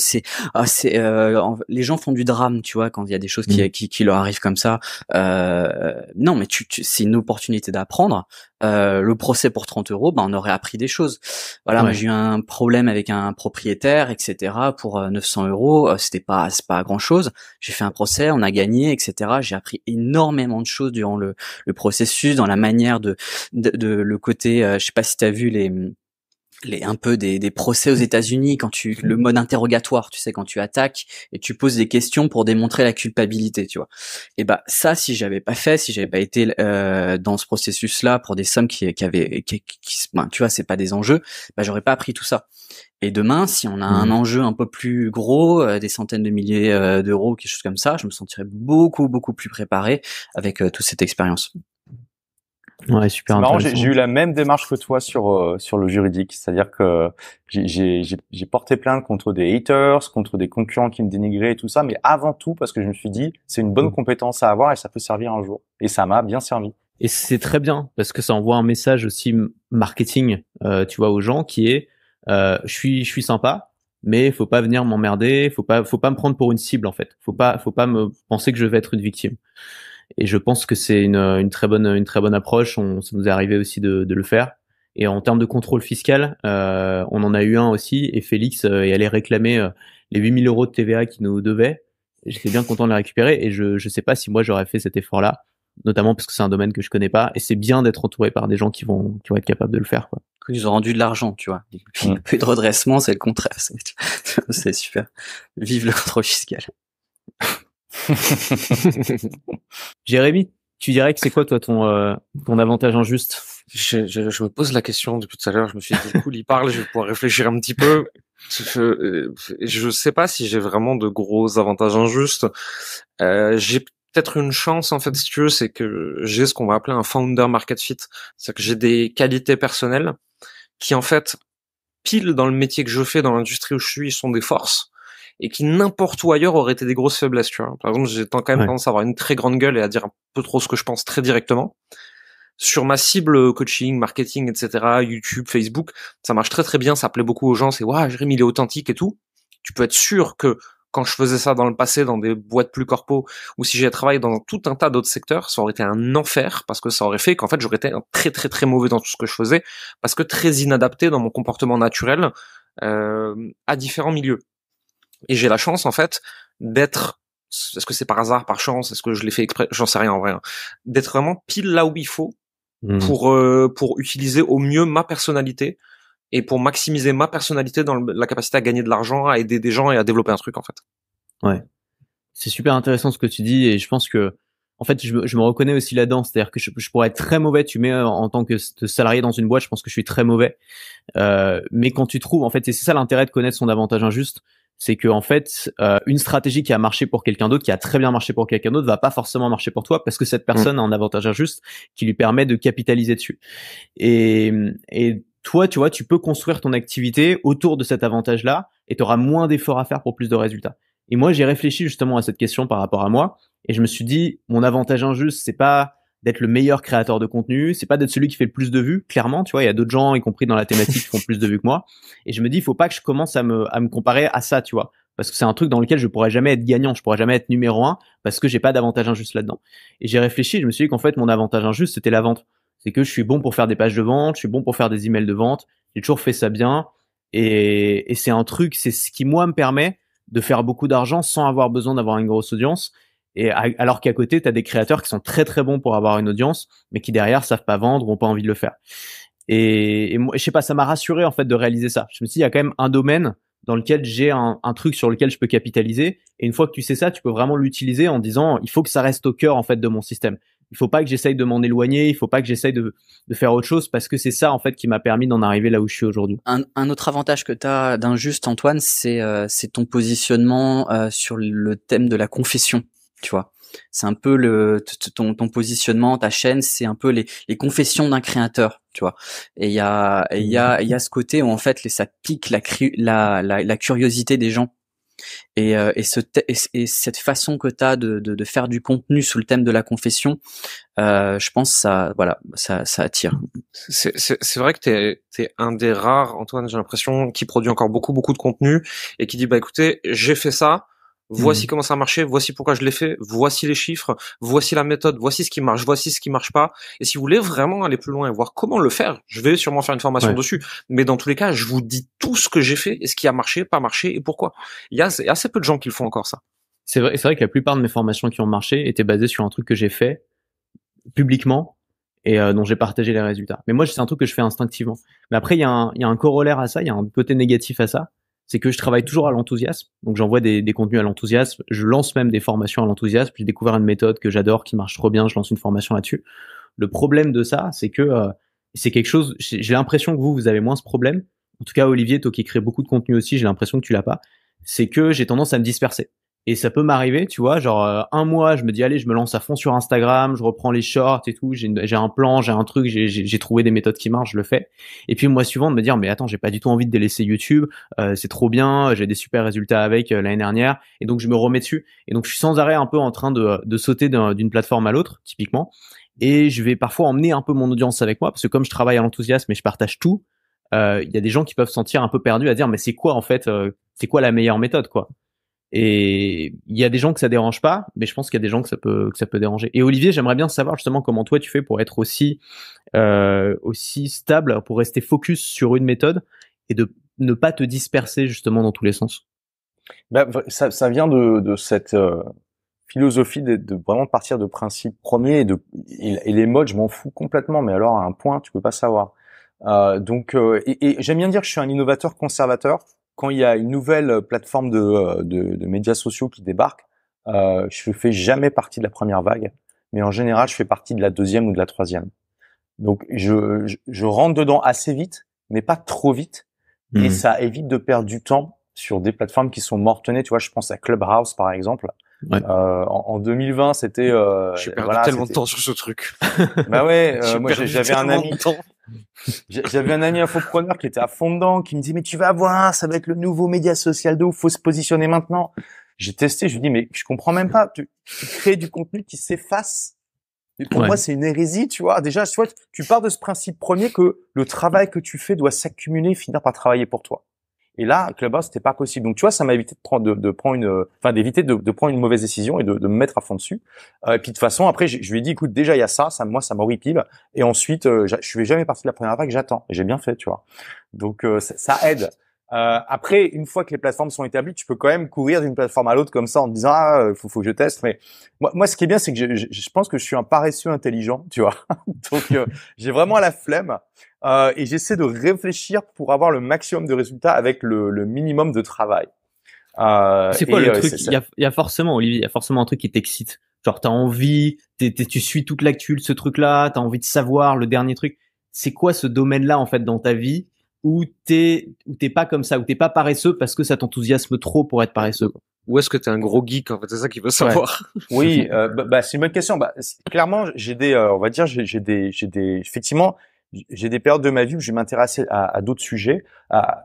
les gens font du drame, tu vois, quand il y a des choses qui leur arrivent comme ça. Non, mais c'est une opportunité d'apprendre. Le procès pour 30 euros, bah, on aurait appris des choses. Voilà, moi j'ai eu un problème avec un propriétaire, etc. pour 900 euros. C'est pas grand chose. J'ai fait un procès, on a gagné, etc. J'ai appris énormément de choses durant le processus, dans la manière de le côté. Je sais pas si t'as vu un peu des procès aux États-Unis quand le mode interrogatoire, tu sais, quand tu attaques et tu poses des questions pour démontrer la culpabilité, tu vois. Et bah ça, si j'avais pas été dans ce processus-là pour des sommes qui tu vois, c'est pas des enjeux, bah j'aurais pas appris tout ça. Et demain, si on a un enjeu un peu plus gros, des centaines de milliers d'euros, quelque chose comme ça, je me sentirais beaucoup plus préparé avec toute cette expérience. Ouais, super. C'est marrant, j'ai eu la même démarche que toi sur le juridique, c'est-à-dire que j'ai porté plainte contre des haters, contre des concurrents qui me dénigraient et tout ça, mais avant tout parce que je me suis dit c'est une bonne compétence à avoir et ça peut servir un jour. Et ça m'a bien servi. Et c'est très bien parce que ça envoie un message aussi marketing, tu vois, aux gens qui est je suis sympa, mais faut pas venir m'emmerder, faut pas me prendre pour une cible en fait. Faut pas me penser que je vais être une victime. Et je pense que c'est une très bonne approche. Ça nous est arrivé aussi de le faire. Et en termes de contrôle fiscal, on en a eu un aussi. Et Félix est allé réclamer les 8 000 euros de TVA qu'il nous devait. J'étais bien content de les récupérer. Et je sais pas si moi j'aurais fait cet effort-là, notamment parce que c'est un domaine que je connais pas. Et c'est bien d'être entouré par des gens qui vont être capables de le faire, quoi. Ils ont rendu de l'argent, tu vois. Il n'y a plus de redressement, c'est le contraire. C'est super. Vive le contrôle fiscal. Jérémy, tu dirais que c'est quoi toi ton avantage injuste? Je me pose la question depuis tout à l'heure. Je me suis dit, cool, il parle, je vais pouvoir réfléchir un petit peu. Je sais pas si j'ai vraiment de gros avantages injustes. J'ai peut-être une chance en fait, si tu veux, c'est que j'ai ce qu'on va appeler un founder market fit. C'est-à-dire que j'ai des qualités personnelles qui en fait, pile dans le métier que je fais, dans l'industrie où je suis, sont des forces. Et qui n'importe où ailleurs auraient été des grosses faiblesses, tu vois. Par exemple, j'ai quand même tendance à avoir une très grande gueule et à dire un peu trop ce que je pense très directement. Sur ma cible coaching, marketing, etc., YouTube, Facebook, ça marche très très bien, ça plaît beaucoup aux gens, c'est « Waouh, Jérémy, il est authentique et tout ». Tu peux être sûr que quand je faisais ça dans le passé, dans des boîtes plus corpo, ou si j'ai travaillé dans tout un tas d'autres secteurs, ça aurait été un enfer, parce que ça aurait fait qu'en fait, j'aurais été très très très mauvais dans tout ce que je faisais, parce que très inadapté dans mon comportement naturel à différents milieux. Et j'ai la chance, en fait, d'être, est-ce que c'est par hasard, par chance, est-ce que je l'ai fait exprès, j'en sais rien en vrai, hein, d'être vraiment pile là où il faut pour utiliser au mieux ma personnalité et pour maximiser ma personnalité dans la capacité à gagner de l'argent, à aider des gens et à développer un truc, en fait. Ouais. C'est super intéressant ce que tu dis et je pense que, en fait, je me reconnais aussi là-dedans. C'est-à-dire que je pourrais être très mauvais. Tu mets en tant que salarié dans une boîte, je pense que je suis très mauvais. Mais quand tu trouves, en fait, et c'est ça l'intérêt de connaître son avantage injuste, c'est que en fait, une stratégie qui a marché pour quelqu'un d'autre, qui a très bien marché pour quelqu'un d'autre, va pas forcément marcher pour toi parce que cette personne a un avantage injuste qui lui permet de capitaliser dessus. Et toi, tu vois, tu peux construire ton activité autour de cet avantage-là et tu auras moins d'efforts à faire pour plus de résultats. Et moi, j'ai réfléchi justement à cette question par rapport à moi et je me suis dit, mon avantage injuste, c'est pas d'être le meilleur créateur de contenu, c'est pas d'être celui qui fait le plus de vues, clairement, tu vois, il y a d'autres gens, y compris dans la thématique, qui font plus de vues que moi. Et je me dis, il faut pas que je commence à me comparer à ça, tu vois. Parce que c'est un truc dans lequel je pourrais jamais être gagnant, je pourrais jamais être numéro 1 parce que j'ai pas d'avantage injuste là-dedans. Et j'ai réfléchi, je me suis dit qu'en fait, mon avantage injuste, c'était la vente. C'est que je suis bon pour faire des pages de vente, je suis bon pour faire des emails de vente, j'ai toujours fait ça bien. Et c'est un truc, c'est ce qui, moi, me permet de faire beaucoup d'argent sans avoir besoin d'avoir une grosse audience. Et alors qu'à côté, tu as des créateurs qui sont très très bons pour avoir une audience, mais qui derrière savent pas vendre ou ont pas envie de le faire. Et moi, je sais pas, ça m'a rassuré en fait de réaliser ça. Je me suis dit, il y a quand même un domaine dans lequel j'ai un truc sur lequel je peux capitaliser. Et une fois que tu sais ça, tu peux vraiment l'utiliser en disant, il faut que ça reste au cœur en fait de mon système. Il faut pas que j'essaye de m'en éloigner, il faut pas que j'essaye de faire autre chose parce que c'est ça en fait qui m'a permis d'en arriver là où je suis aujourd'hui. Un autre avantage que tu as d'injuste, Antoine, c'est ton positionnement sur le thème de la confession, tu vois. C'est un peu ton positionnement, ta chaîne, c'est un peu les confessions d'un créateur, tu vois. Et il y a ce côté où en fait ça pique la curiosité des gens. Et cette façon que tu as de faire du contenu sous le thème de la confession, je pense ça attire. C'est vrai que t'es un des rares, Antoine, j'ai l'impression, qui produit encore beaucoup de contenu et qui dit bah écoutez, j'ai fait ça, voici comment ça a marché, voici pourquoi je l'ai fait, voici les chiffres, voici la méthode, voici ce qui marche, voici ce qui marche pas. Et si vous voulez vraiment aller plus loin et voir comment le faire, je vais sûrement faire une formation dessus. Mais dans tous les cas, je vous dis tout ce que j'ai fait et ce qui a marché, pas marché et pourquoi. Il y a assez peu de gens qui le font encore ça. C'est vrai que la plupart de mes formations qui ont marché étaient basées sur un truc que j'ai fait publiquement et dont j'ai partagé les résultats. Mais moi, c'est un truc que je fais instinctivement. Mais après, il y a un corollaire à ça, il y a un côté négatif à ça. C'est que je travaille toujours à l'enthousiasme. Donc, j'envoie des contenus à l'enthousiasme. Je lance même des formations à l'enthousiasme. J'ai découvert une méthode que j'adore, qui marche trop bien. Je lance une formation là-dessus. Le problème de ça, c'est que c'est quelque chose, j'ai l'impression que vous avez moins ce problème. En tout cas, Olivier, toi qui crée beaucoup de contenu aussi, j'ai l'impression que tu l'as pas. C'est que j'ai tendance à me disperser. Et ça peut m'arriver, tu vois, genre un mois, je me dis allez, je me lance à fond sur Instagram, je reprends les shorts et tout, j'ai un plan, j'ai un truc, j'ai trouvé des méthodes qui marchent, je le fais. Et puis le mois suivant de me dire mais attends, j'ai pas du tout envie de délaisser YouTube, c'est trop bien, j'ai des super résultats avec l'année dernière, et donc je me remets dessus. Et donc je suis sans arrêt un peu en train de sauter d'une plateforme à l'autre, typiquement. Et je vais parfois emmener un peu mon audience avec moi parce que comme je travaille à l'enthousiasme et je partage tout, il y a des gens qui peuvent se sentir un peu perdus à dire mais c'est quoi en fait, c'est quoi la meilleure méthode quoi. Et il y a des gens que ça dérange pas, mais je pense qu'il y a des gens que ça peut déranger. Et Olivier, j'aimerais bien savoir justement comment toi tu fais pour être aussi stable, pour rester focus sur une méthode et de ne pas te disperser justement dans tous les sens. Ben, ça vient de cette philosophie de vraiment partir de principes premiers et les modes, je m'en fous complètement, mais alors à un point tu peux pas savoir. Donc j'aime bien dire que je suis un innovateur conservateur. Quand il y a une nouvelle plateforme de médias sociaux qui débarque, je fais jamais partie de la première vague, mais en général, je fais partie de la deuxième ou de la troisième. Donc, je rentre dedans assez vite, mais pas trop vite, et ça évite de perdre du temps sur des plateformes qui sont mortonnées. Tu vois, je pense à Clubhouse, par exemple. Ouais. En 2020, c'était... j'ai perdu tellement de temps sur ce truc. Bah ouais, moi j'avais un ami... J'avais un ami infopreneur qui était à fond dedans, qui me dit mais tu vas voir, ça va être le nouveau média social de ouf, faut se positionner maintenant. J'ai testé, je lui dis mais je comprends même pas, tu crées du contenu qui s'efface. Et pour moi c'est une hérésie, tu vois. Déjà, tu pars de ce principe premier que le travail que tu fais doit s'accumuler, finir par travailler pour toi. Et là, Clubhouse, c'était pas possible. Donc, tu vois, ça m'a évité d'éviter de prendre une mauvaise décision et de me mettre à fond dessus. Et puis, de toute façon, après, je lui ai dit, écoute, déjà, il y a ça, moi, ça m'horripile. Et ensuite, je suis jamais parti de la première vague, j'attends. Et j'ai bien fait, tu vois. Donc, ça aide. Après, une fois que les plateformes sont établies, tu peux quand même courir d'une plateforme à l'autre comme ça en te disant, faut que je teste. Mais moi, ce qui est bien, c'est que je pense que je suis un paresseux intelligent, tu vois. Donc, j'ai vraiment la flemme. Et j'essaie de réfléchir pour avoir le maximum de résultats avec le minimum de travail. C'est quoi le truc? Il y a forcément, Olivier, il y a forcément un truc qui t'excite. Genre, t'as envie, tu suis toute l'actu de ce truc-là, t'as envie de savoir le dernier truc. C'est quoi ce domaine-là, en fait, dans ta vie où t'es pas comme ça, où t'es pas paresseux parce que ça t'enthousiasme trop pour être paresseux, quoi. Ou est-ce que t'es un gros geek, en fait? C'est ça qu'il veut savoir. Ouais. Oui, c'est une bonne question. Clairement, on va dire, j'ai des, effectivement, j'ai des périodes de ma vie où je vais m'intéresser à d'autres sujets, à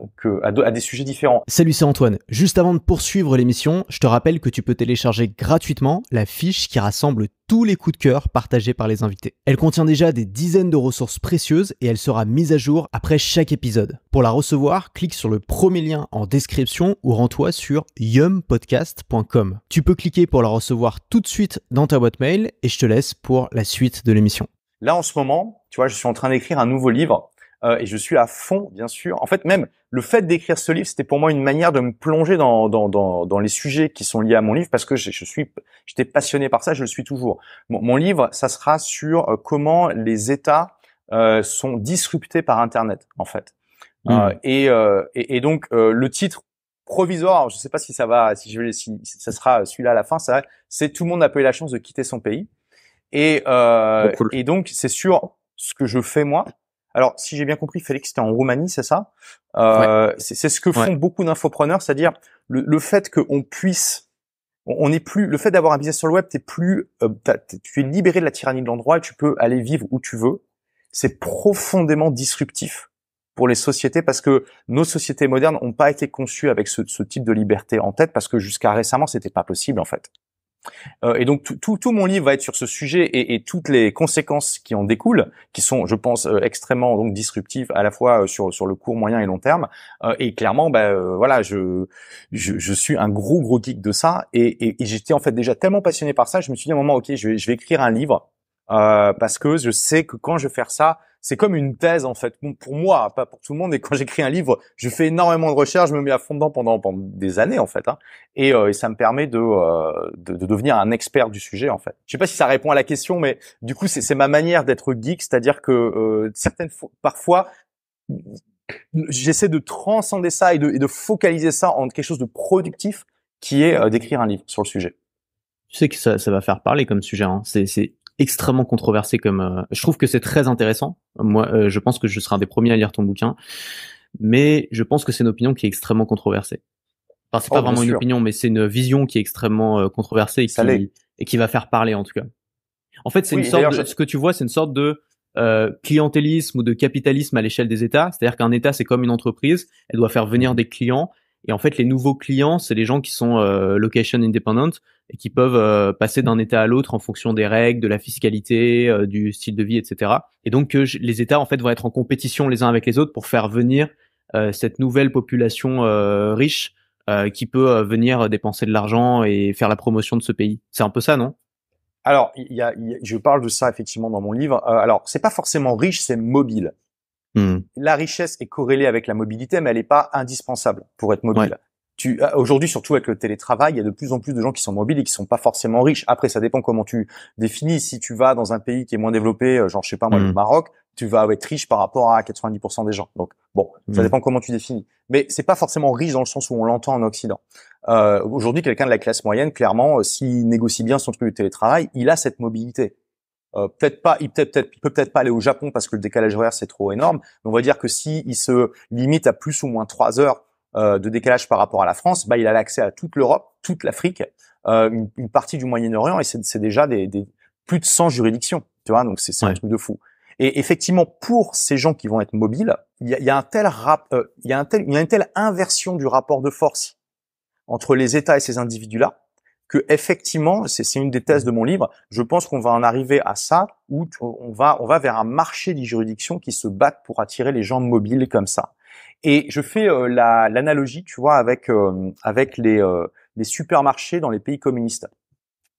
des sujets différents. Salut, c'est Antoine. Juste avant de poursuivre l'émission, je te rappelle que tu peux télécharger gratuitement la fiche qui rassemble tous les coups de cœur partagés par les invités. Elle contient déjà des dizaines de ressources précieuses et elle sera mise à jour après chaque épisode. Pour la recevoir, clique sur le premier lien en description ou rends-toi sur yumpodcast.com. Tu peux cliquer pour la recevoir tout de suite dans ta boîte mail et je te laisse pour la suite de l'émission. Là, en ce moment, tu vois, je suis en train d'écrire un nouveau livre et je suis à fond, bien sûr. En fait, même le fait d'écrire ce livre, c'était pour moi une manière de me plonger dans les sujets qui sont liés à mon livre parce que j'étais passionné par ça, je le suis toujours. Mon livre, ça sera sur comment les États sont disruptés par Internet, en fait. Et donc le titre provisoire, alors je sais pas si ça va, si ça sera celui-là à la fin, c'est tout le monde a pas eu la chance de quitter son pays. Et cool. et donc c'est sur ce que je fais moi. Alors si j'ai bien compris, Félix, c'était en Roumanie, c'est ça? Ouais. C'est ce que font beaucoup d'infopreneurs, c'est-à-dire le fait qu'on puisse, on n'est plus, le fait d'avoir un business sur le web, tu es libéré de la tyrannie de l'endroit et tu peux aller vivre où tu veux. C'est profondément disruptif pour les sociétés parce que nos sociétés modernes n'ont pas été conçues avec ce type de liberté en tête parce que jusqu'à récemment c'était pas possible en fait. Et donc tout mon livre va être sur ce sujet et toutes les conséquences qui en découlent, qui sont, je pense, extrêmement donc disruptives à la fois sur le court, moyen et long terme. Et clairement, voilà, je suis un gros geek de ça et j'étais en fait déjà tellement passionné par ça, je me suis dit à un moment, ok, je vais écrire un livre parce que je sais que quand je vais faire ça, c'est comme une thèse en fait pour moi, pas pour tout le monde. Et quand j'écris un livre, je fais énormément de recherches, je me mets à fond dedans pendant des années en fait, hein, et ça me permet de devenir un expert du sujet en fait. Je sais pas si ça répond à la question, mais du coup c'est ma manière d'être geek, c'est-à-dire que parfois j'essaie de transcender ça et de focaliser ça en quelque chose de productif qui est d'écrire un livre sur le sujet. Tu sais que ça va faire parler comme sujet, hein. C'est extrêmement controversé comme je trouve que c'est très intéressant. Moi je pense que je serai un des premiers à lire ton bouquin, mais je pense que c'est une opinion qui est extrêmement controversée. Enfin, c'est pas vraiment une opinion, mais c'est une vision qui est extrêmement controversée et qui va faire parler en tout cas. En fait, c'est une sorte de, ce que tu vois, c'est une sorte de clientélisme ou de capitalisme à l'échelle des États. C'est-à-dire qu'un État, c'est comme une entreprise, elle doit faire venir des clients. Et en fait, les nouveaux clients, c'est les gens qui sont location independent et qui peuvent passer d'un État à l'autre en fonction des règles, de la fiscalité, du style de vie, etc. Et donc, les États, en fait, vont être en compétition les uns avec les autres pour faire venir cette nouvelle population riche qui peut venir dépenser de l'argent et faire la promotion de ce pays. C'est un peu ça, non? Alors, je parle de ça effectivement dans mon livre. Alors, c'est pas forcément riche, c'est mobile. La richesse est corrélée avec la mobilité, mais elle n'est pas indispensable pour être mobile. Ouais. Aujourd'hui, surtout avec le télétravail, il y a de plus en plus de gens qui sont mobiles et qui sont pas forcément riches. Après, ça dépend comment tu définis. Si tu vas dans un pays qui est moins développé, genre je sais pas moi, le Maroc, tu vas être riche par rapport à 90% des gens. Donc bon, ça dépend comment tu définis. Mais c'est pas forcément riche dans le sens où on l'entend en Occident. Aujourd'hui, quelqu'un de la classe moyenne, clairement, s'il négocie bien son truc de télétravail, il a cette mobilité. Peut-être pas, il peut peut-être pas aller au Japon parce que le décalage horaire c'est trop énorme. Mais on va dire que si il se limite à plus ou moins 3 heures de décalage par rapport à la France, il a l'accès à toute l'Europe, toute l'Afrique, une partie du Moyen-Orient et c'est déjà des plus de 100 juridictions, tu vois. Donc c'est un truc de fou. Et effectivement, pour ces gens qui vont être mobiles, il y a une telle inversion du rapport de force entre les États et ces individus-là, que effectivement, c'est une des thèses de mon livre. Je pense qu'on va en arriver à ça, où on va vers un marché des juridictions qui se battent pour attirer les gens mobiles comme ça. Et je fais l'analogie, tu vois, avec les supermarchés dans les pays communistes.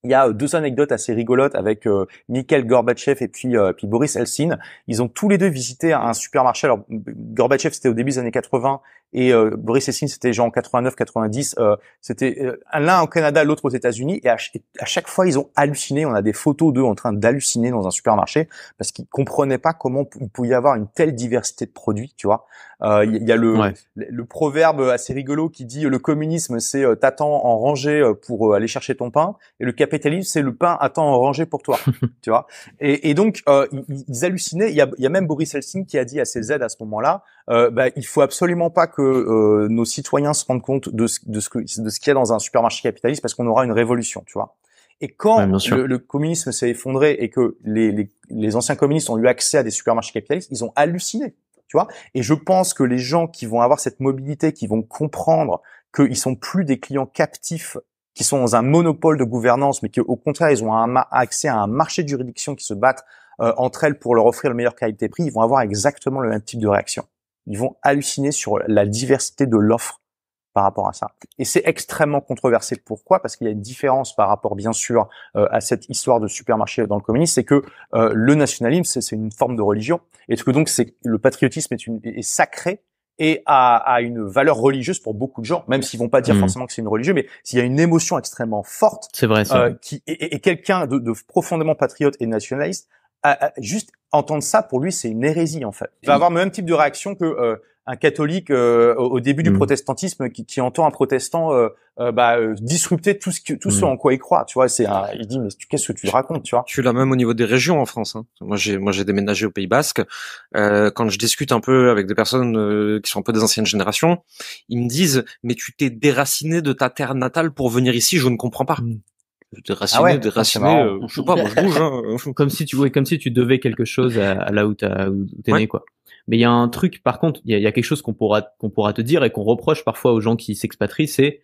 Il y a 2 anecdotes assez rigolotes avec Mikhail Gorbatchev et puis Boris Eltsine. Ils ont tous les deux visité un supermarché. Alors Gorbatchev c'était au début des années 80 et Boris Eltsine c'était genre en 89, 90. C'était l'un au Canada, l'autre aux États-Unis. Et à chaque fois ils ont halluciné. On a des photos d'eux en train d'halluciner dans un supermarché parce qu'ils comprenaient pas comment il pouvait y avoir une telle diversité de produits. Tu vois, il y a le proverbe assez rigolo qui dit le communisme c'est t'attends en rangée pour aller chercher ton pain et le capitalisme, c'est le pain à temps en rangée pour toi, tu vois. Et donc ils hallucinaient. Il y a même Boris Eltsine qui a dit à ses aides à ce moment-là, il faut absolument pas que nos citoyens se rendent compte de ce qu'il y a dans un supermarché capitaliste parce qu'on aura une révolution, tu vois. Et quand bien sûr. le communisme s'est effondré et que les anciens communistes ont eu accès à des supermarchés capitalistes, ils ont halluciné, tu vois. Et je pense que les gens qui vont avoir cette mobilité, qui vont comprendre qu'ils sont plus des clients captifs, qui sont dans un monopole de gouvernance, mais qu'au contraire, ils ont accès à un marché de juridiction qui se battent entre elles pour leur offrir le meilleur qualité-prix, ils vont avoir exactement le même type de réaction. Ils vont halluciner sur la diversité de l'offre par rapport à ça. Et c'est extrêmement controversé. Pourquoi? Parce qu'il y a une différence par rapport, bien sûr, à cette histoire de supermarché dans le communisme, c'est que le nationalisme, c'est une forme de religion, et que donc le patriotisme est sacré et a une valeur religieuse pour beaucoup de gens, même s'ils vont pas dire forcément que c'est une religion, mais s'il y a une émotion extrêmement forte, c'est vrai, ça. Et quelqu'un de profondément patriote et nationaliste, juste entendre ça, pour lui, c'est une hérésie, en fait. Il va avoir le même type de réaction que un catholique au début du protestantisme qui entend un protestant disrupter tout ce en quoi il croit, tu vois. Il dit mais qu'est-ce que tu racontes, tu vois. Je suis là même au niveau des régions en France, hein. Moi j'ai déménagé au Pays Basque. Quand je discute un peu avec des personnes qui sont un peu des anciennes générations, ils me disent mais tu t'es déraciné de ta terre natale pour venir ici, je ne comprends pas. Déraciné, je sais pas, moi je bouge, hein. Comme si tu devais quelque chose à là où t'es né, quoi. Mais il y a un truc, par contre, il y a quelque chose qu'on pourra te dire et qu'on reproche parfois aux gens qui s'expatrient, c'est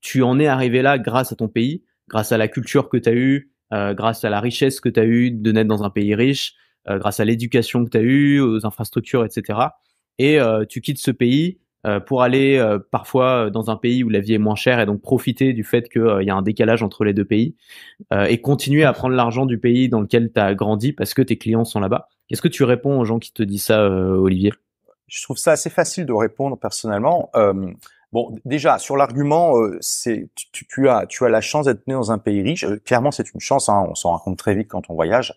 tu en es arrivé là grâce à ton pays, grâce à la culture que t'as eue, grâce à la richesse que t'as eue de naître dans un pays riche, grâce à l'éducation que t'as eue, aux infrastructures, etc. Et tu quittes ce pays pour aller parfois dans un pays où la vie est moins chère et donc profiter du fait qu'il y a un décalage entre les deux pays et continuer à prendre l'argent du pays dans lequel tu as grandi parce que tes clients sont là-bas. Qu'est-ce que tu réponds aux gens qui te disent ça, Olivier? Je trouve ça assez facile de répondre personnellement. Bon, déjà sur l'argument, tu as la chance d'être né dans un pays riche. Clairement, c'est une chance. Hein, on s'en rend compte très vite quand on voyage.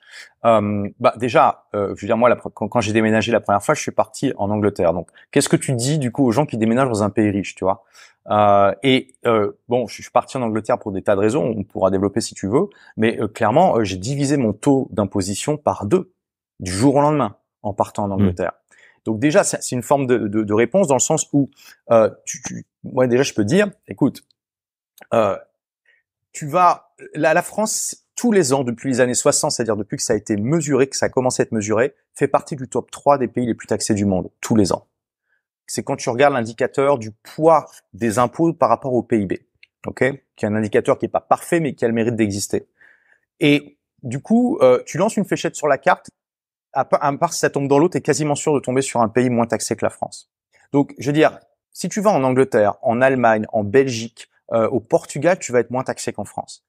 Déjà, je veux dire moi, quand j'ai déménagé la première fois, je suis parti en Angleterre. Donc, qu'est-ce que tu dis du coup aux gens qui déménagent dans un pays riche, tu vois? Bon, je suis parti en Angleterre pour des tas de raisons. On pourra développer si tu veux. Mais clairement, j'ai divisé mon taux d'imposition par 2 du jour au lendemain en partant en Angleterre. Donc déjà, c'est une forme de réponse dans le sens où moi déjà je peux dire, écoute, la France tous les ans depuis les années 60, c'est-à-dire depuis que ça a été mesuré, que ça a commencé à être mesuré, fait partie du top 3 des pays les plus taxés du monde tous les ans. C'est quand tu regardes l'indicateur du poids des impôts par rapport au PIB, ok, qui est un indicateur qui est pas parfait mais qui a le mérite d'exister. Et du coup, tu lances une fléchette sur la carte. À part si ça tombe dans l'eau, t'es quasiment sûr de tomber sur un pays moins taxé que la France. Donc, je veux dire, si tu vas en Angleterre, en Allemagne, en Belgique, au Portugal, tu vas être moins taxé qu'en France.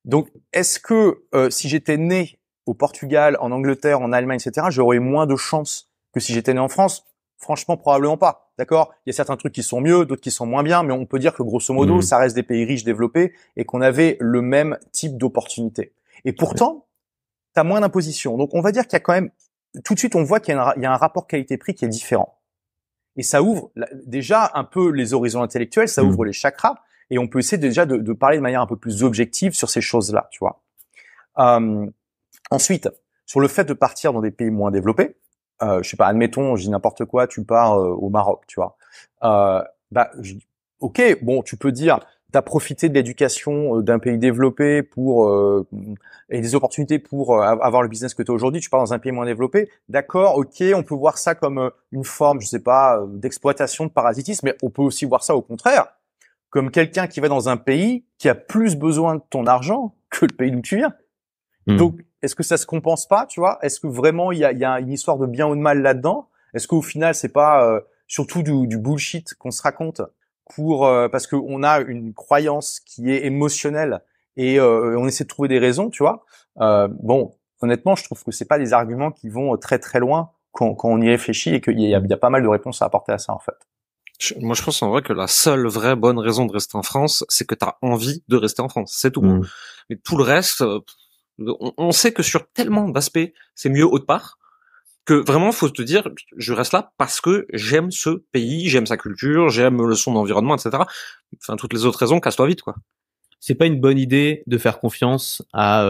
Donc, est-ce que si j'étais né au Portugal, en Angleterre, en Allemagne, etc., j'aurais moins de chances que si j'étais né en France? Franchement, probablement pas. D'accord? Il y a certains trucs qui sont mieux, d'autres qui sont moins bien, mais on peut dire que grosso modo, ça reste des pays riches, développés, et qu'on avait le même type d'opportunités. Et pourtant, t'as moins d'imposition. Donc, on va dire qu'il y a quand même tout de suite, on voit qu'il y a un rapport qualité-prix qui est différent. Et ça ouvre déjà un peu les horizons intellectuels, ça ouvre les chakras, et on peut essayer déjà de parler de manière un peu plus objective sur ces choses-là, tu vois. Ensuite, sur le fait de partir dans des pays moins développés, je sais pas, admettons, je dis n'importe quoi, tu pars au Maroc, tu vois. Ok, bon, tu peux dire, t'as profité de l'éducation d'un pays développé et des opportunités pour avoir le business que tu as aujourd'hui, tu pars dans un pays moins développé. D'accord, ok, on peut voir ça comme une forme, je sais pas, d'exploitation, de parasitisme, mais on peut aussi voir ça au contraire, comme quelqu'un qui va dans un pays qui a plus besoin de ton argent que le pays d'où tu viens. Donc, est-ce que ça se compense pas, tu vois? Est-ce que vraiment il y a une histoire de bien ou de mal là-dedans? Est-ce qu'au final c'est pas surtout du bullshit qu'on se raconte parce que on a une croyance qui est émotionnelle et on essaie de trouver des raisons, tu vois. Bon, honnêtement, je trouve que c'est pas des arguments qui vont très très loin quand on y réfléchit et qu'il y a pas mal de réponses à apporter à ça en fait. Moi, je pense en vrai que la seule vraie bonne raison de rester en France, c'est que t'as envie de rester en France, c'est tout. Mais tout le reste, on sait que sur tellement d'aspects, c'est mieux autre part. Que vraiment, faut te dire, je reste là parce que j'aime ce pays, j'aime sa culture, j'aime son environnement, etc. Enfin, toutes les autres raisons, casse-toi vite, quoi. C'est pas une bonne idée de faire confiance à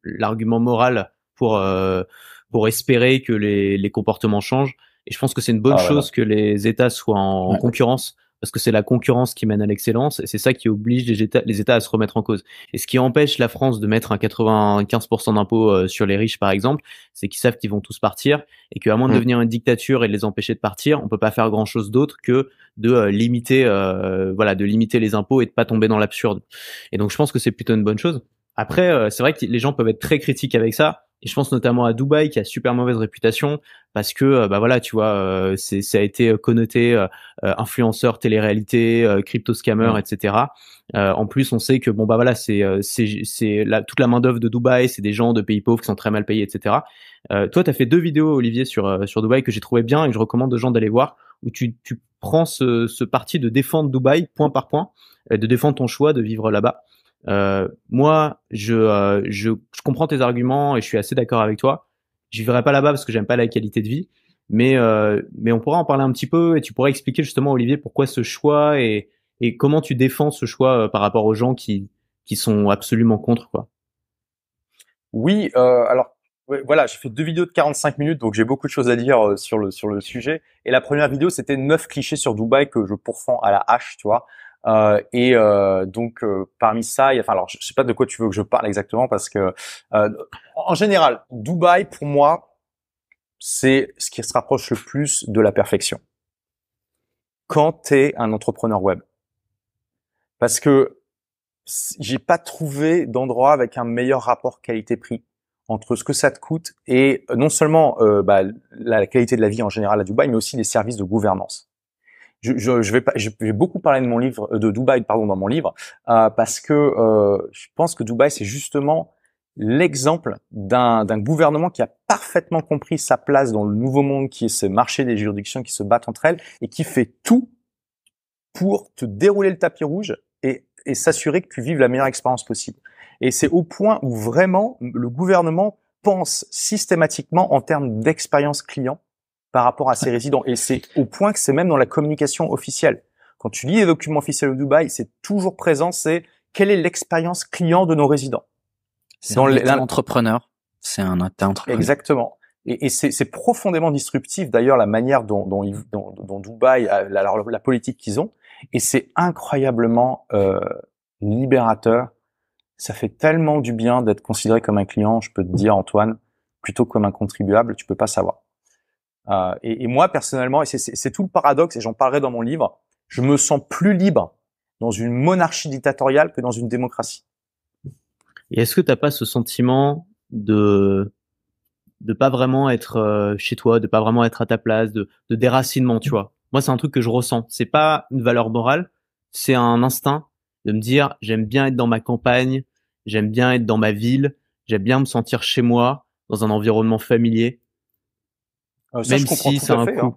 l'argument moral pour espérer que les comportements changent. Et je pense que c'est une bonne chose que les États soient en concurrence parce que c'est la concurrence qui mène à l'excellence et c'est ça qui oblige les États à se remettre en cause. Et ce qui empêche la France de mettre un 95% d'impôt sur les riches, par exemple, c'est qu'ils savent qu'ils vont tous partir et qu'à moins de devenir une dictature et de les empêcher de partir, on peut pas faire grand-chose d'autre que de limiter les impôts et de pas tomber dans l'absurde. Et donc je pense que c'est plutôt une bonne chose. Après, c'est vrai que les gens peuvent être très critiques avec ça. Et je pense notamment à Dubaï qui a super mauvaise réputation parce que tu vois, ça a été connoté influenceur, télé-réalité, crypto scammer, etc. En plus, on sait que toute la main d'œuvre de Dubaï, c'est des gens de pays pauvres qui sont très mal payés, etc. Toi, t'as fait 2 vidéos, Olivier, sur Dubaï que j'ai trouvé bien et que je recommande aux gens d'aller voir, où tu prends ce parti de défendre Dubaï point par point, de défendre ton choix de vivre là-bas. Moi, je comprends tes arguments et je suis assez d'accord avec toi. Je vivrai pas là-bas parce que j'aime pas la qualité de vie, mais on pourra en parler un petit peu et tu pourrais expliquer justement, Olivier, pourquoi ce choix et comment tu défends ce choix par rapport aux gens qui sont absolument contre, quoi. Oui, alors voilà, j'ai fait 2 vidéos de 45 minutes, donc j'ai beaucoup de choses à dire sur le sujet. Et la première vidéo, c'était 9 clichés sur Dubaï que je pourfends à la hache, tu vois. Donc parmi ça, alors je sais pas de quoi tu veux que je parle exactement parce que en général, Dubaï pour moi, c'est ce qui se rapproche le plus de la perfection. Quand t'es un entrepreneur web, parce que j'ai pas trouvé d'endroit avec un meilleur rapport qualité-prix entre ce que ça te coûte et non seulement la qualité de la vie en général à Dubaï, mais aussi les services de gouvernance. Je vais beaucoup parler de mon livre, de Dubaï, pardon, dans mon livre, parce que je pense que Dubaï, c'est justement l'exemple d'un gouvernement qui a parfaitement compris sa place dans le nouveau monde, qui est ce marché des juridictions qui se battent entre elles et qui fait tout pour te dérouler le tapis rouge et s'assurer que tu vives la meilleure expérience possible. Et c'est au point où vraiment le gouvernement pense systématiquement en termes d'expérience client par rapport à ses résidents. Et c'est au point que c'est même dans la communication officielle. Quand tu lis les documents officiels de Dubaï, c'est toujours présent, c'est quelle est l'expérience client de nos résidents. C'est un entrepreneur. C'est un entrepreneur. Exactement. Et c'est profondément disruptif d'ailleurs la manière dont Dubaï, la politique qu'ils ont. Et c'est incroyablement libérateur. Ça fait tellement du bien d'être considéré comme un client, je peux te dire Antoine, plutôt que comme un contribuable, tu peux pas savoir. Et moi personnellement, et c'est tout le paradoxe, et j'en parlerai dans mon livre, je me sens plus libre dans une monarchie dictatoriale que dans une démocratie. Et est-ce que t'as pas ce sentiment de pas vraiment être chez toi, de pas vraiment être à ta place, de déracinement, tu vois? Moi, c'est un truc que je ressens. C'est pas une valeur morale, c'est un instinct de me dire j'aime bien être dans ma campagne, j'aime bien être dans ma ville, j'aime bien me sentir chez moi, dans un environnement familier. Ça, Même je comprends si tout c'est à un fait. coût.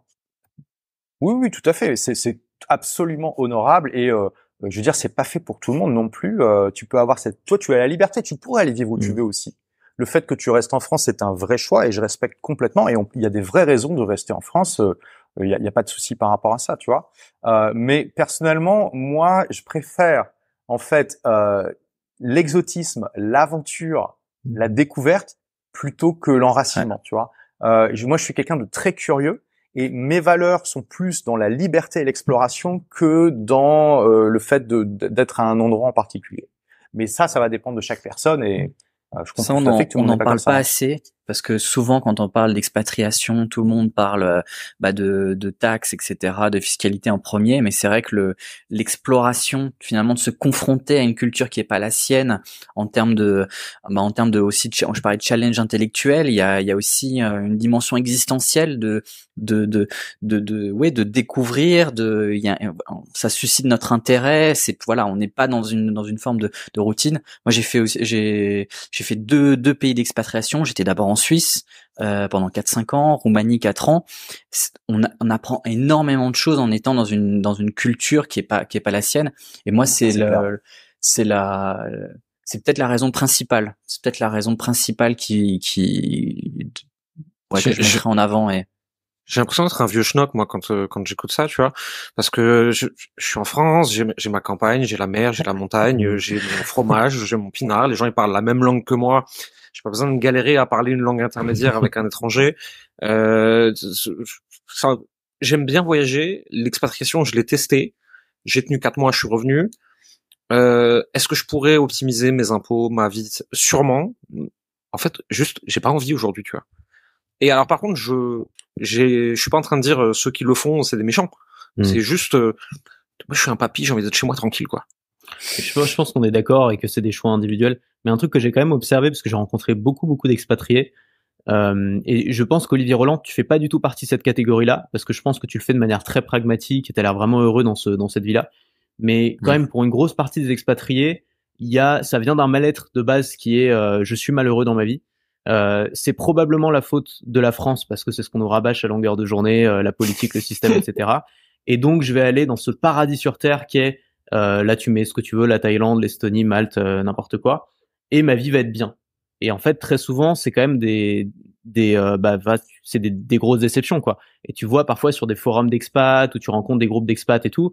Oui, tout à fait. C'est absolument honorable et je veux dire, c'est pas fait pour tout le monde non plus. Tu peux avoir toi, tu as la liberté, tu pourrais aller vivre où tu veux aussi. Le fait que tu restes en France, c'est un vrai choix et je respecte complètement. Et il y a des vraies raisons de rester en France. Il y a pas de souci par rapport à ça, tu vois. Mais personnellement, moi, je préfère en fait l'exotisme, l'aventure, la découverte plutôt que l'enracinement, tu vois. Moi, je suis quelqu'un de très curieux. Et mes valeurs sont plus dans la liberté et l'exploration que dans le fait d'être à un endroit en particulier. Mais ça va dépendre de chaque personne et je comprends tout à fait que tout le monde n'est pas comme ça. On n'en parle pas assez parce que souvent quand on parle d'expatriation, tout le monde parle de taxes, etc., de fiscalité en premier. Mais c'est vrai que l'exploration, finalement, de se confronter à une culture qui est pas la sienne, en termes de aussi, je parlais de challenge intellectuel, il y a aussi une dimension existentielle de découvrir, ça suscite notre intérêt. On n'est pas dans une forme de routine. Moi, j'ai fait deux pays d'expatriation. J'étais d'abord en Suisse pendant 4-5 ans, Roumanie 4 ans. On apprend énormément de choses en étant dans une culture qui est pas la sienne. Et moi, c'est peut-être la raison principale. C'est peut-être la raison principale que je mettrai en avant. Et j'ai l'impression d'être un vieux schnock, moi, quand j'écoute ça, tu vois, parce que je suis en France, j'ai ma campagne, j'ai la mer, j'ai la montagne, j'ai mon fromage, j'ai mon pinard, les gens ils parlent la même langue que moi, j'ai pas besoin de galérer à parler une langue intermédiaire avec un étranger. J'aime bien voyager, l'expatriation, je l'ai testé, j'ai tenu 4 mois, je suis revenu. Est-ce que je pourrais optimiser mes impôts, ma vie? Sûrement. En fait, juste, j'ai pas envie aujourd'hui, tu vois. Et alors, par contre, je suis pas en train de dire ceux qui le font, c'est des méchants. C'est juste, moi, je suis un papy, j'ai envie d'être chez moi tranquille, quoi. Je pense qu'on est d'accord et que c'est des choix individuels. Mais un truc que j'ai quand même observé, parce que j'ai rencontré beaucoup d'expatriés, et je pense qu'Olivier Roland, tu fais pas du tout partie de cette catégorie-là, parce que je pense que tu le fais de manière très pragmatique et t'as l'air vraiment heureux dans cette vie-là. Mais quand même, pour une grosse partie des expatriés, ça vient d'un mal-être de base qui est, je suis malheureux dans ma vie. C'est probablement la faute de la France, parce que c'est ce qu'on nous rabâche à longueur de journée, la politique, le système, etc. Et donc, je vais aller dans ce paradis sur terre qui est, là, tu mets ce que tu veux, la Thaïlande, l'Estonie, Malte, n'importe quoi, et ma vie va être bien. Et en fait, très souvent, c'est quand même c'est des grosses déceptions, quoi. Et tu vois parfois sur des forums d'expats où tu rencontres des groupes d'expats et tout,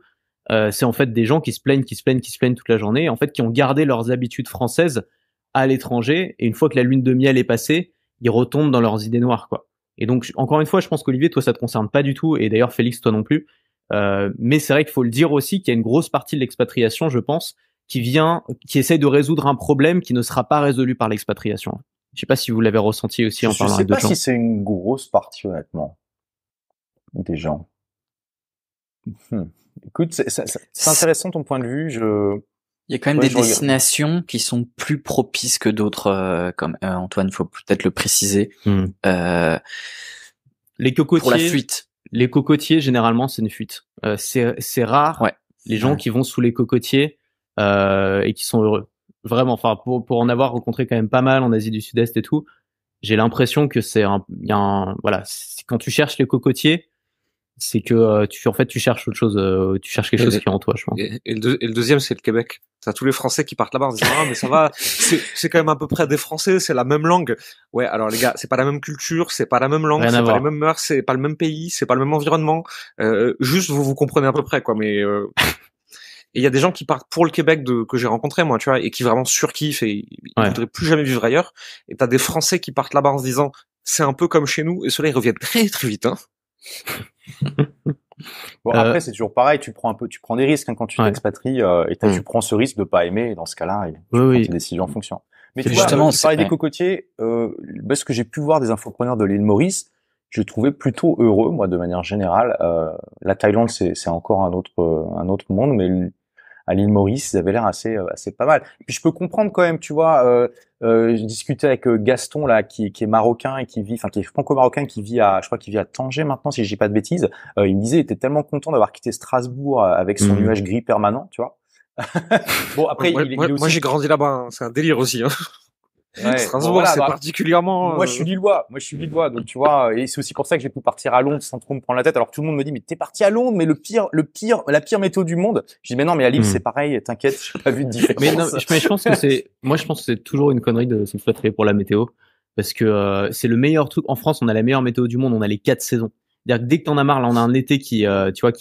c'est en fait des gens qui se plaignent toute la journée, en fait, qui ont gardé leurs habitudes françaises à l'étranger, et une fois que la lune de miel est passée, ils retombent dans leurs idées noires, quoi. Et donc, encore une fois, je pense qu'Olivier, toi, ça te concerne pas du tout, et d'ailleurs, Félix, toi non plus. Mais c'est vrai qu'il faut le dire aussi qu'il y a une grosse partie de l'expatriation, je pense, qui essaye de résoudre un problème qui ne sera pas résolu par l'expatriation. Je sais pas si vous l'avez ressenti aussi en parlant avec d'autres gens. Je sais pas si c'est une grosse partie, honnêtement, des gens. Écoute, c'est intéressant ton point de vue. Il y a quand même des destinations qui sont plus propices que d'autres, comme Antoine, faut peut-être le préciser. Les cocotiers. Pour la fuite. Les cocotiers, généralement, c'est une fuite. C'est rare. Ouais. Les gens qui vont sous les cocotiers et qui sont heureux. Vraiment. Enfin, pour en avoir rencontré quand même pas mal en Asie du Sud-Est et tout, j'ai l'impression que voilà. Quand tu cherches les cocotiers, c'est que tu cherches autre chose. Tu cherches quelque chose qui est en toi, je pense. Et le deuxième, c'est le Québec. T'as tous les Français qui partent là-bas en se disant, ah, mais ça va, c'est quand même à peu près des Français, c'est la même langue. Ouais, alors les gars, c'est pas la même culture, c'est pas la même langue, c'est pas les mêmes mœurs, c'est pas le même pays, c'est pas le même environnement. Juste, vous comprenez à peu près, quoi, mais, et il y a des gens qui partent pour le Québec que j'ai rencontré, moi, tu vois, et qui vraiment surkiffent et ils voudraient plus jamais vivre ailleurs. Et t'as des Français qui partent là-bas en se disant, c'est un peu comme chez nous, et ceux-là, ils reviennent très, très vite, hein. Bon, après, c'est toujours pareil, tu prends des risques, quand tu t'expatries, et tu prends ce risque de pas aimer, et dans ce cas-là, tu prends tes décisions en fonction. Mais tu parlais des cocotiers, parce que j'ai pu voir des infopreneurs de l'île Maurice, je trouvais plutôt heureux, moi, de manière générale. La Thaïlande, c'est encore un autre monde, mais à l'île Maurice, ils avaient l'air assez pas mal. Et puis je peux comprendre quand même, tu vois, j'ai discuté avec Gaston là, qui est marocain et qui est franco-marocain, je crois qu'il vit à Tanger maintenant, si je dis pas de bêtises. Il me disait, il était tellement content d'avoir quitté Strasbourg avec son nuage gris permanent, tu vois. Bon, après, moi j'ai grandi là-bas, hein. C'est un délire aussi, hein. Ouais, Strasbourg, c'est particulièrement. Moi, je suis lillois, donc tu vois, et c'est aussi pour ça que j'ai pu partir à Londres sans trop me prendre la tête. Alors que tout le monde me dit, mais t'es parti à Londres, mais la pire météo du monde. Je dis, mais non, mais à Lille, c'est pareil, t'inquiète, j'ai pas vu de différence. Mais je pense que c'est toujours une connerie de s'expatrier pour la météo, parce que c'est le meilleur truc. En France, on a la meilleure météo du monde, on a les 4 saisons. C'est-à-dire que dès que t'en as marre, là, on a un été qui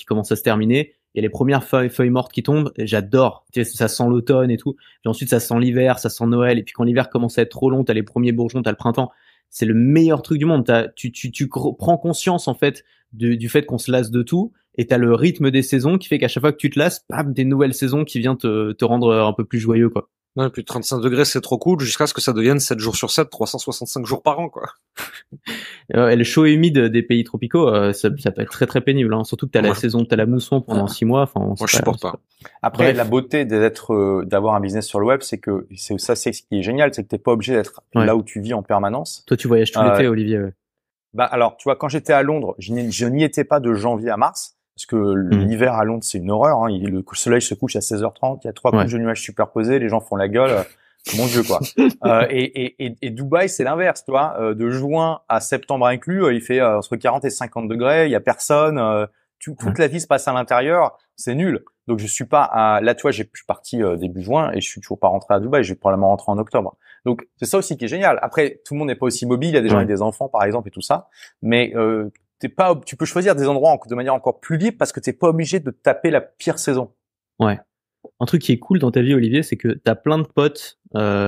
commence à se terminer. Il y a les premières feuilles mortes qui tombent, j'adore. Tu sais, ça sent l'automne et tout. Puis ensuite, ça sent l'hiver, ça sent Noël. Et puis quand l'hiver commence à être trop long, t'as les premiers bourgeons, t'as le printemps. C'est le meilleur truc du monde. Tu prends conscience, en fait, du fait qu'on se lasse de tout. Et t'as le rythme des saisons qui fait qu'à chaque fois que tu te lasses, bam, des nouvelles saisons qui viennent te rendre un peu plus joyeux, quoi. Ouais, plus de 35 degrés, c'est trop cool, jusqu'à ce que ça devienne 7 jours sur 7, 365 jours par an, quoi. Et le chaud et humide des pays tropicaux, ça peut être très très pénible, hein. Surtout que t'as la mousson pendant 6 mois. Enfin, moi, je supporte pas. Après, la beauté d'avoir un business sur le web, c'est que c'est ce qui est génial, c'est que t'es pas obligé d'être là où tu vis en permanence. Toi, tu voyages tout l'été, Olivier. Ouais. Bah, alors, tu vois, quand j'étais à Londres, je n'y étais pas de janvier à mars. Parce que l'hiver à Londres, c'est une horreur, hein. Le soleil se couche à 16h30, il y a 3 couches de nuages superposés, les gens font la gueule. Mon Dieu, quoi. Et Dubaï, c'est l'inverse, tu vois. De juin à septembre inclus, il fait entre 40 et 50 degrés, il y a personne, toute la vie se passe à l'intérieur, c'est nul. Donc je suis pas là, tu vois, je suis parti début juin et je suis toujours pas rentré à Dubaï, je vais probablement rentrer en octobre. Donc c'est ça aussi qui est génial. Après, tout le monde n'est pas aussi mobile, il y a des gens avec des enfants, par exemple, et tout ça. Mais tu peux choisir des endroits de manière encore plus libre parce que t'es pas obligé de taper la pire saison. Ouais. Un truc qui est cool dans ta vie, Olivier, c'est que t'as plein de potes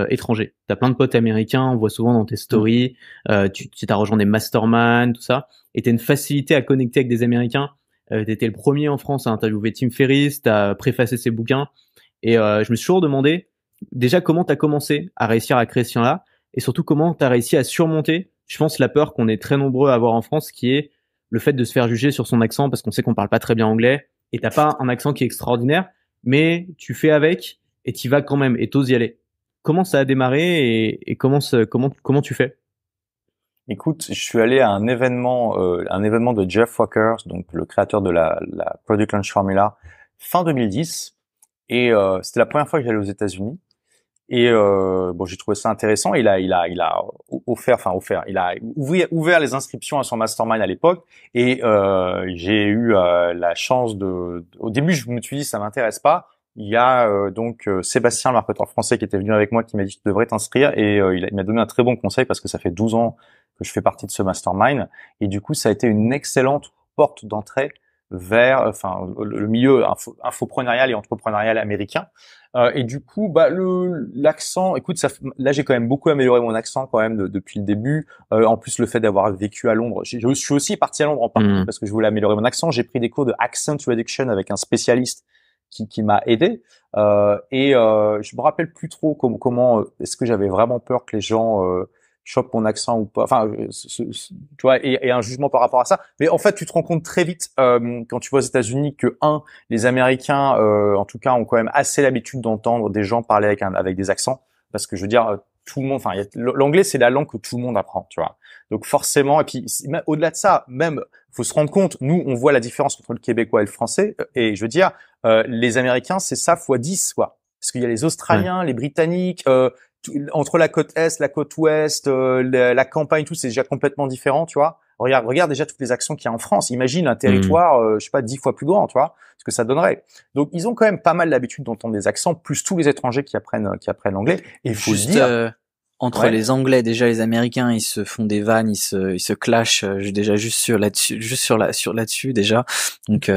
étrangers. T'as plein de potes américains, on voit souvent dans tes stories. Tu t'as rejoint des masterminds, tout ça. Et t'as une facilité à connecter avec des Américains T'étais le premier en France à interviewer Tim Ferriss, t'as préfacé ses bouquins. Et je me suis toujours demandé, déjà, comment t'as commencé à réussir à créer ce lien-là, et surtout comment t'as réussi à surmonter, je pense, la peur qu'on est très nombreux à avoir en France, qui est le fait de se faire juger sur son accent, parce qu'on sait qu'on parle pas très bien anglais, et t'as pas un accent qui est extraordinaire, mais tu fais avec, et t'y vas quand même, et t'oses y aller. Comment ça a démarré, et comment tu fais? Écoute, je suis allé à un événement de Jeff Walker, donc le créateur de la Product Launch Formula, fin 2010, et c'était la première fois que j'allais aux États-Unis. Et bon, j'ai trouvé ça intéressant. Il a ouvert les inscriptions à son mastermind à l'époque, et j'ai eu la chance au début, je me suis dit ça m'intéresse pas. Il y a donc Sébastien, le marketeur français, qui était venu avec moi, qui m'a dit tu devrais t'inscrire, et il m'a donné un très bon conseil parce que ça fait 12 ans que je fais partie de ce mastermind, et du coup ça a été une excellente porte d'entrée vers le milieu infopreneurial et entrepreneurial américain. Et du coup, l'accent, écoute, là j'ai quand même beaucoup amélioré mon accent quand même depuis le début. En plus, le fait d'avoir vécu à Londres, je suis aussi parti à Londres en partie parce que je voulais améliorer mon accent. J'ai pris des cours de accent reduction avec un spécialiste qui m'a aidé. Je me rappelle plus trop comment est-ce que j'avais vraiment peur que les gens chope mon accent ou pas, enfin tu vois, et un jugement par rapport à ça. Mais en fait tu te rends compte très vite quand tu vas aux États-Unis que les Américains en tout cas ont quand même assez l'habitude d'entendre des gens parler avec des accents, parce que je veux dire tout le monde, enfin l'anglais c'est la langue que tout le monde apprend, tu vois, donc forcément. Et puis même, au-delà de ça, même faut se rendre compte, nous on voit la différence entre le québécois et le français, et je veux dire les Américains c'est ça fois 10 quoi, parce qu'il y a les Australiens, les Britanniques, entre la côte est, la côte ouest, la campagne, tout c'est déjà complètement différent, tu vois. Regarde déjà toutes les accents qu'il y a en France. Imagine un territoire, je sais pas, 10 fois plus grand, tu vois, ce que ça donnerait. Donc ils ont quand même pas mal l'habitude d'entendre des accents, plus tous les étrangers qui apprennent l'anglais. Et il faut juste dire entre les Anglais, déjà les Américains, ils se font des vannes, ils se clashent déjà juste là-dessus déjà. Donc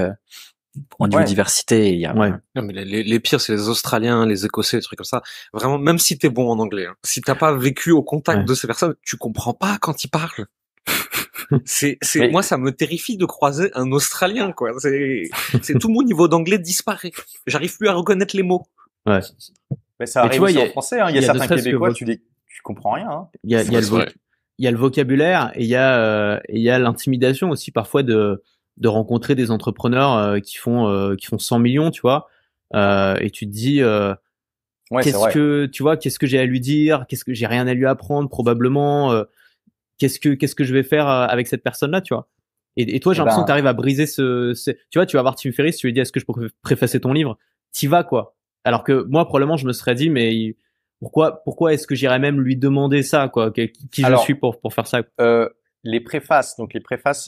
en niveau diversité, il y a Non, mais les pires c'est les Australiens, les Écossais, des trucs comme ça. Vraiment, même si t'es bon en anglais, hein, si t'as pas vécu au contact de ces personnes, tu comprends pas quand ils parlent. Moi ça me terrifie de croiser un Australien, quoi. C'est tout mon niveau d'anglais disparaît. J'arrive plus à reconnaître les mots. Ouais. Mais ça arrive aussi en français, hein. Il y a certains Québécois, tu comprends rien, hein. Il y a le vocabulaire, et il y a l'intimidation aussi parfois de rencontrer des entrepreneurs qui font 100 millions, tu vois, et tu te dis qu'est-ce que j'ai à lui dire, qu'est-ce que j'ai rien à lui apprendre probablement, qu'est-ce que je vais faire avec cette personne-là, tu vois. Et toi, j'ai l'impression que tu arrives à briser tu vois, tu vas voir Tim Ferriss, tu lui dis est-ce que je peux préfacer ton livre, t'y vas quoi. Alors que moi probablement je me serais dit mais pourquoi est-ce que j'irais même lui demander ça, quoi, qui je suis pour faire ça. Les préfaces,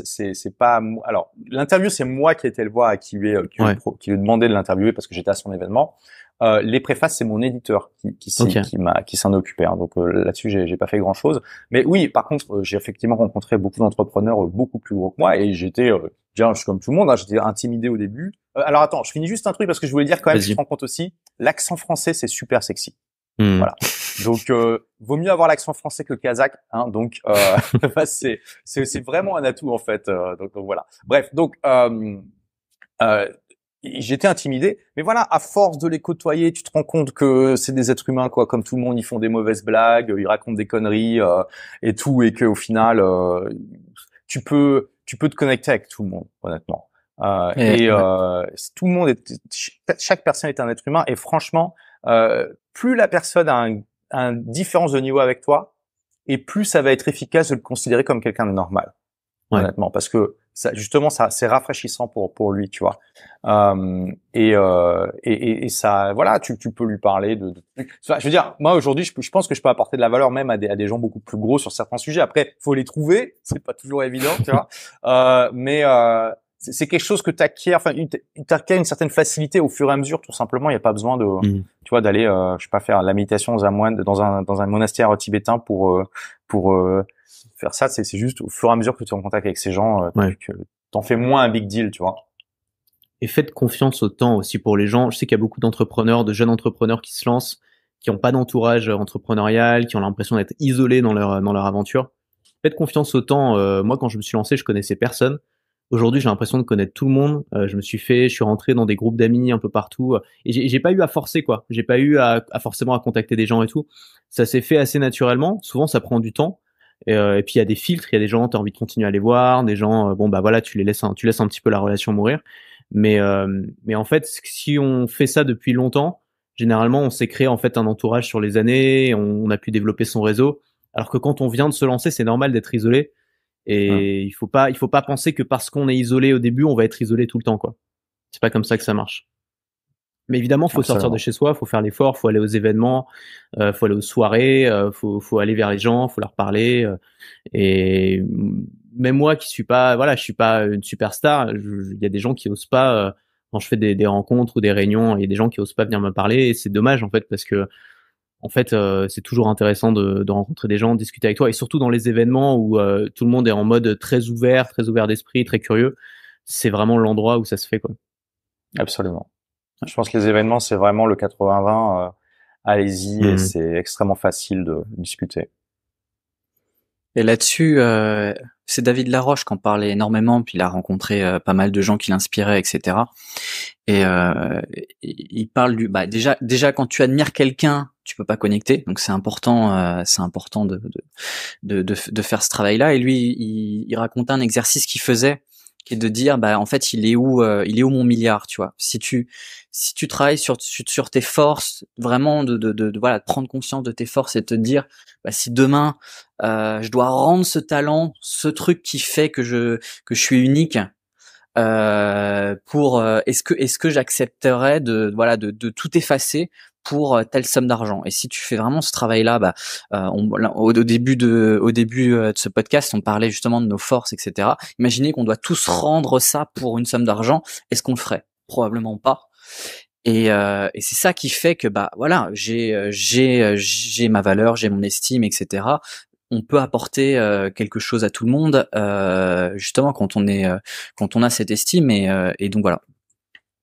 c'est pas, alors l'interview c'est moi qui ai été le voir et qui lui ai demandé de l'interviewer parce que j'étais à son événement. Les préfaces c'est mon éditeur qui s'en occupait, hein. Donc là-dessus j'ai pas fait grand chose, mais oui, par contre j'ai effectivement rencontré beaucoup d'entrepreneurs beaucoup plus gros que moi, et j'étais je suis comme tout le monde, hein, j'étais intimidé au début. Alors attends, je finis juste un truc parce que je voulais dire quand même, tu te rends compte aussi, l'accent français c'est super sexy. Voilà. Donc vaut mieux avoir l'accent français que le kazakh, hein. Donc c'est vraiment un atout en fait. Donc voilà. Bref, donc j'étais intimidé, mais voilà, à force de les côtoyer, tu te rends compte que c'est des êtres humains, quoi, comme tout le monde. Ils font des mauvaises blagues, ils racontent des conneries et tout, et que au final tu peux te connecter avec tout le monde, honnêtement. Tout le monde chaque personne est un être humain, et franchement plus la personne a une différence de niveau avec toi, et plus ça va être efficace de le considérer comme quelqu'un de normal, honnêtement, parce que ça, justement, ça c'est rafraîchissant pour lui, tu vois. Et ça, voilà, tu peux lui parler je veux dire, moi aujourd'hui, je pense que je peux apporter de la valeur même à des gens beaucoup plus gros sur certains sujets. Après, faut les trouver, c'est pas toujours évident, tu vois. Mais c'est quelque chose que t'acquiers, enfin, t'acquiers une certaine facilité au fur et à mesure, tout simplement. Il y a pas besoin tu vois, d'aller, je sais pas, faire la méditation dans un monastère tibétain pour faire ça. C'est juste au fur et à mesure que tu es en contact avec ces gens, que t'en fais moins un big deal, tu vois. Et faites confiance au temps aussi pour les gens. Je sais qu'il y a beaucoup d'entrepreneurs, de jeunes entrepreneurs qui se lancent, qui ont pas d'entourage entrepreneurial, qui ont l'impression d'être isolés dans leur aventure. Faites confiance au temps. Moi, quand je me suis lancé, je connaissais personne. Aujourd'hui, j'ai l'impression de connaître tout le monde. Je suis rentré dans des groupes d'amis un peu partout, et j'ai pas eu à forcer, quoi. J'ai pas eu à forcément à contacter des gens et tout. Ça s'est fait assez naturellement. Souvent, ça prend du temps. Et puis il y a des filtres. Il y a des gens, t'as envie de continuer à les voir. Des gens, bon bah voilà, tu laisses un petit peu la relation mourir. Mais en fait, si on fait ça depuis longtemps, généralement, on s'est créé en fait un entourage sur les années. On a pu développer son réseau. Alors que quand on vient de se lancer, c'est normal d'être isolé. Et il faut pas penser que parce qu'on est isolé au début, on va être isolé tout le temps, quoi. C'est pas comme ça que ça marche. Mais évidemment, faut sortir de chez soi, faut faire l'effort, faut aller aux événements, faut aller aux soirées, faut aller vers les gens, faut leur parler. Et même moi qui suis pas, voilà, je suis pas une superstar, il y a des gens qui osent pas, quand je fais des rencontres ou des réunions, il y a des gens qui osent pas venir me parler, et c'est dommage en fait, parce que en fait, c'est toujours intéressant de rencontrer des gens, de discuter avec toi, et surtout dans les événements où tout le monde est en mode très ouvert d'esprit, très curieux. C'est vraiment l'endroit où ça se fait, quoi. Absolument. Je pense que les événements, c'est vraiment le 80-20. Allez-y, et c'est extrêmement facile de discuter. Et là-dessus, c'est David Laroche qui en parlait énormément, puis il a rencontré pas mal de gens qui l'inspiraient, etc. Et il parle du, déjà quand tu admires quelqu'un, tu peux pas connecter, donc c'est important de faire ce travail-là. Et lui, il racontait un exercice qu'il faisait, qui est de dire, en fait, il est où mon milliard, tu vois. Si tu travailles sur tes forces, vraiment de prendre conscience de tes forces et te dire, si demain je dois rendre ce talent, ce truc qui fait que je suis unique, est-ce que j'accepterais de tout effacer pour telle somme d'argent. Et si tu fais vraiment ce travail-là, au début de ce podcast, on parlait justement de nos forces, etc. Imaginez qu'on doit tous rendre ça pour une somme d'argent. Est-ce qu'on le ferait? Probablement pas. Et c'est ça qui fait que j'ai ma valeur, j'ai mon estime, etc. On peut apporter quelque chose à tout le monde, justement quand on a cette estime, et donc voilà.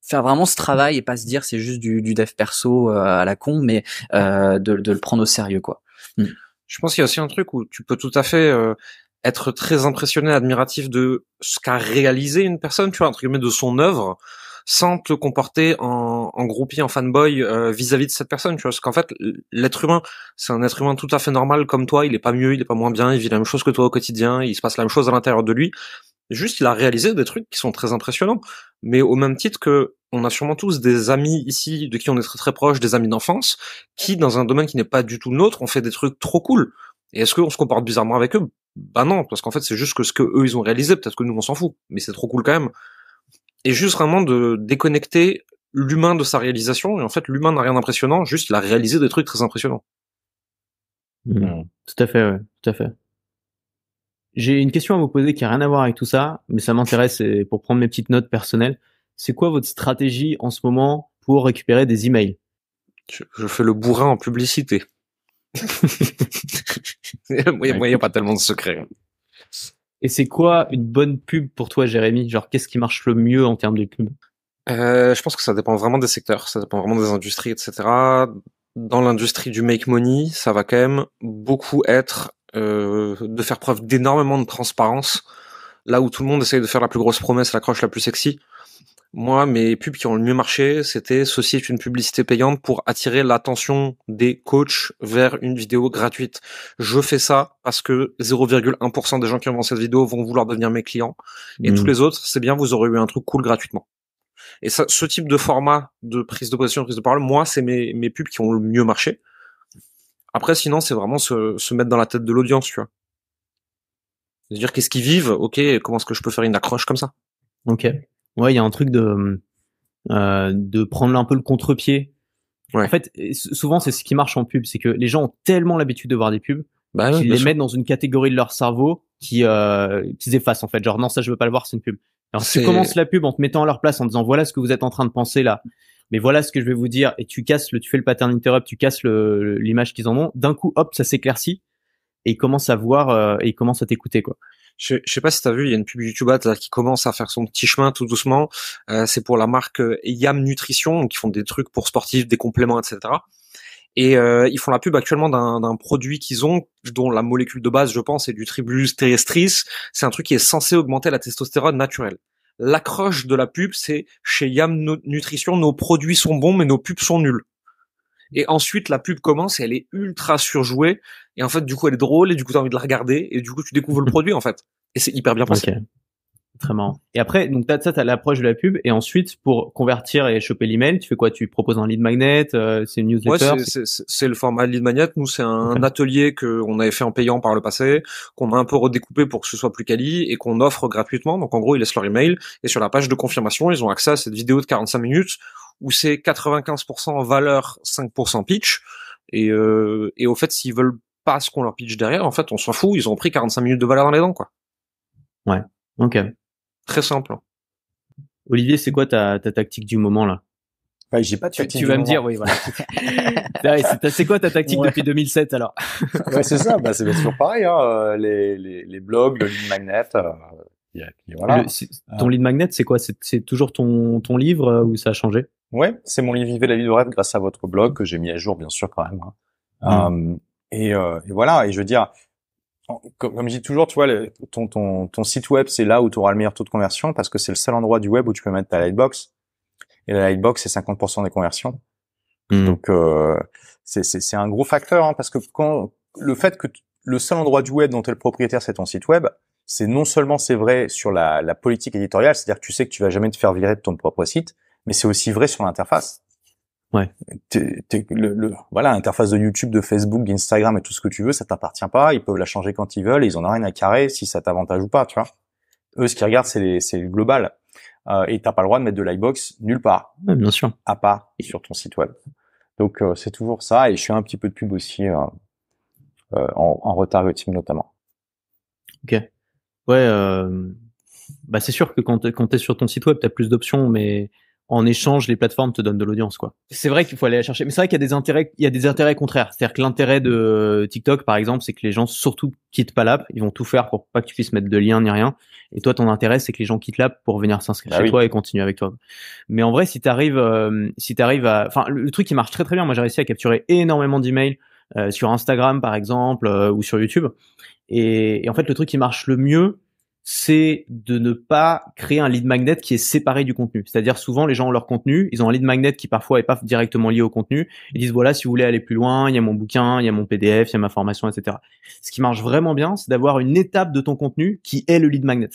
Faire vraiment ce travail et pas se dire c'est juste du dev perso à la con, mais de le prendre au sérieux, quoi. Je pense qu'il y a aussi un truc où tu peux tout à fait être très impressionné, admiratif de ce qu'a réalisé une personne, tu vois, entre guillemets, de son œuvre, sans te comporter en groupie, en fanboy vis-à-vis de cette personne, tu vois, parce qu'en fait, l'être humain, c'est un être humain tout à fait normal comme toi, il est pas mieux, il est pas moins bien, il vit la même chose que toi au quotidien, il se passe la même chose à l'intérieur de lui. Juste, il a réalisé des trucs qui sont très impressionnants. Mais au même titre que on a sûrement tous des amis ici de qui on est très très proches, des amis d'enfance, qui, dans un domaine qui n'est pas du tout le nôtre, ont fait des trucs trop cool. Et est-ce qu'on se comporte bizarrement avec eux? Bah non, parce qu'en fait, c'est juste que ce que eux ils ont réalisé, peut-être que nous on s'en fout, mais c'est trop cool quand même. Et juste vraiment de déconnecter l'humain de sa réalisation, et en fait, l'humain n'a rien d'impressionnant, juste il a réalisé des trucs très impressionnants. Tout à fait, ouais, tout à fait. J'ai une question à vous poser qui a rien à voir avec tout ça, mais ça m'intéresse, et pour prendre mes petites notes personnelles. C'est quoi votre stratégie en ce moment pour récupérer des emails? Je fais le bourrin en publicité. Moi, il n'y a pas tellement de secrets. Et c'est quoi une bonne pub pour toi, Jérémy? Genre, qu'est-ce qui marche le mieux en termes de pub? Je pense que ça dépend vraiment des secteurs, ça dépend vraiment des industries, etc. Dans l'industrie du make money, ça va quand même beaucoup être de faire preuve d'énormément de transparence. Là où tout le monde essaye de faire la plus grosse promesse, l'accroche la plus sexy. Moi, mes pubs qui ont le mieux marché, c'était ceci est une publicité payante pour attirer l'attention des coachs vers une vidéo gratuite. Je fais ça parce que 0,1% des gens qui vont voir cette vidéo vont vouloir devenir mes clients. Et tous les autres, c'est bien, vous aurez eu un truc cool gratuitement. Et ça, ce type de format de prise de position, de prise de parole, moi, c'est mes pubs qui ont le mieux marché. Après, sinon, c'est vraiment se mettre dans la tête de l'audience, tu vois. C'est-à-dire qu'est-ce qu'ils vivent, ok, comment est-ce que je peux faire une accroche comme ça? Ok. Ouais, il y a un truc de prendre un peu le contre-pied. Ouais. En fait, souvent, c'est ce qui marche en pub, c'est que les gens ont tellement l'habitude de voir des pubs qu'ils les mettent dans une catégorie de leur cerveau qu'ils effacent, en fait. Genre, non, ça, je veux pas le voir, c'est une pub. Alors, tu commences la pub en te mettant à leur place, en disant, voilà ce que vous êtes en train de penser là, mais voilà ce que je vais vous dire, et tu fais le pattern interrupt, tu casses l'image qu'ils en ont. D'un coup, hop, ça s'éclaircit, et ils commencent à voir, et ils commencent à t'écouter, quoi. Je sais pas si t'as vu, il y a une pub YouTube qui commence à faire son petit chemin tout doucement. C'est pour la marque Yam Nutrition, qui font des trucs pour sportifs, des compléments, etc. Et ils font la pub actuellement d'un produit qu'ils ont, dont la molécule de base, je pense, est du Tribulus terrestris. C'est un truc qui est censé augmenter la testostérone naturelle. L'accroche de la pub, c'est chez Yam Nutrition, nos produits sont bons, mais nos pubs sont nuls. Et ensuite, la pub commence et elle est ultra surjouée. Et en fait, du coup, elle est drôle et du coup, t'as envie de la regarder et du coup, tu découvres le produit, en fait. Et c'est hyper bien pensé. Ok. Très marrant. Et après, donc t'as l'approche de la pub, et ensuite, pour convertir et choper l'email, tu fais quoi? Tu proposes un lead magnet, c'est une newsletter? Ouais, c'est le format lead magnet. Nous, c'est un atelier que on avait fait en payant par le passé, qu'on a un peu redécoupé pour que ce soit plus quali et qu'on offre gratuitement. Donc, en gros, ils laissent leur email et sur la page de confirmation, ils ont accès à cette vidéo de 45 minutes où c'est 95% valeur, 5% pitch. Et au fait, s'ils veulent pas ce qu'on leur pitch derrière, en fait, on s'en fout. Ils ont pris 45 minutes de valeur dans les dents, quoi. Ouais. Ok. Très simple. Olivier, c'est quoi ta tactique du moment là? Bah, j'ai pas de tactique Tu du vas me moment. dire, oui, voilà. C'est quoi ta tactique depuis 2007 alors? Ouais, c'est ça. Bah, c'est toujours pareil, hein. Les blogs, le lead magnet, voilà. Ton lead magnet, c'est quoi? C'est toujours ton livre ou ça a changé? Ouais, c'est mon livre Vivez la vie de rêve grâce à votre blog que j'ai mis à jour, bien sûr, quand même. Hein. Et voilà. Et je veux dire, comme je dis toujours, tu vois, ton site web, c'est là où tu auras le meilleur taux de conversion parce que c'est le seul endroit du web où tu peux mettre ta lightbox. Et la lightbox, c'est 50% des conversions. Donc, c'est un gros facteur, hein, parce que le fait que le seul endroit du web dont tu es le propriétaire, c'est ton site web, c'est non seulement c'est vrai sur la politique éditoriale, c'est-à-dire que tu sais que tu vas jamais te faire virer de ton propre site, mais c'est aussi vrai sur l'interface. Ouais. Voilà, l'interface de YouTube, de Facebook, d'Instagram et tout ce que tu veux, ça t'appartient pas. Ils peuvent la changer quand ils veulent et ils en ont rien à carrer si ça t'avantage ou pas, tu vois. Eux, ce qu'ils regardent, c'est le global. Et t'as pas le droit de mettre de lightbox nulle part. Ouais, bien sûr. À part sur ton site web. Donc, c'est toujours ça. Et je fais un petit peu de pub aussi, en retargeting notamment. Ok. Ouais, bah, c'est sûr que quand t'es sur ton site web, t'as plus d'options, mais en échange, les plateformes te donnent de l'audience, quoi. C'est vrai qu'il faut aller la chercher, mais c'est vrai qu'il y a des intérêts contraires. C'est-à-dire que l'intérêt de TikTok, par exemple, c'est que les gens surtout quittent pas l'app, ils vont tout faire pour pas que tu puisses mettre de lien ni rien. Et toi, ton intérêt, c'est que les gens quittent l'app pour venir s'inscrire chez toi et continuer avec toi. Mais en vrai, si t'arrives à, enfin, le truc qui marche très très bien, moi j'ai réussi à capturer énormément d'emails sur Instagram, par exemple, ou sur YouTube. Et en fait, le truc qui marche le mieux, c'est de ne pas créer un lead magnet qui est séparé du contenu. C'est-à-dire, souvent, les gens ont leur contenu, ils ont un lead magnet qui parfois est pas directement lié au contenu. Ils disent, voilà, si vous voulez aller plus loin, il y a mon bouquin, il y a mon PDF, il y a ma formation, etc. Ce qui marche vraiment bien, c'est d'avoir une étape de ton contenu qui est le lead magnet.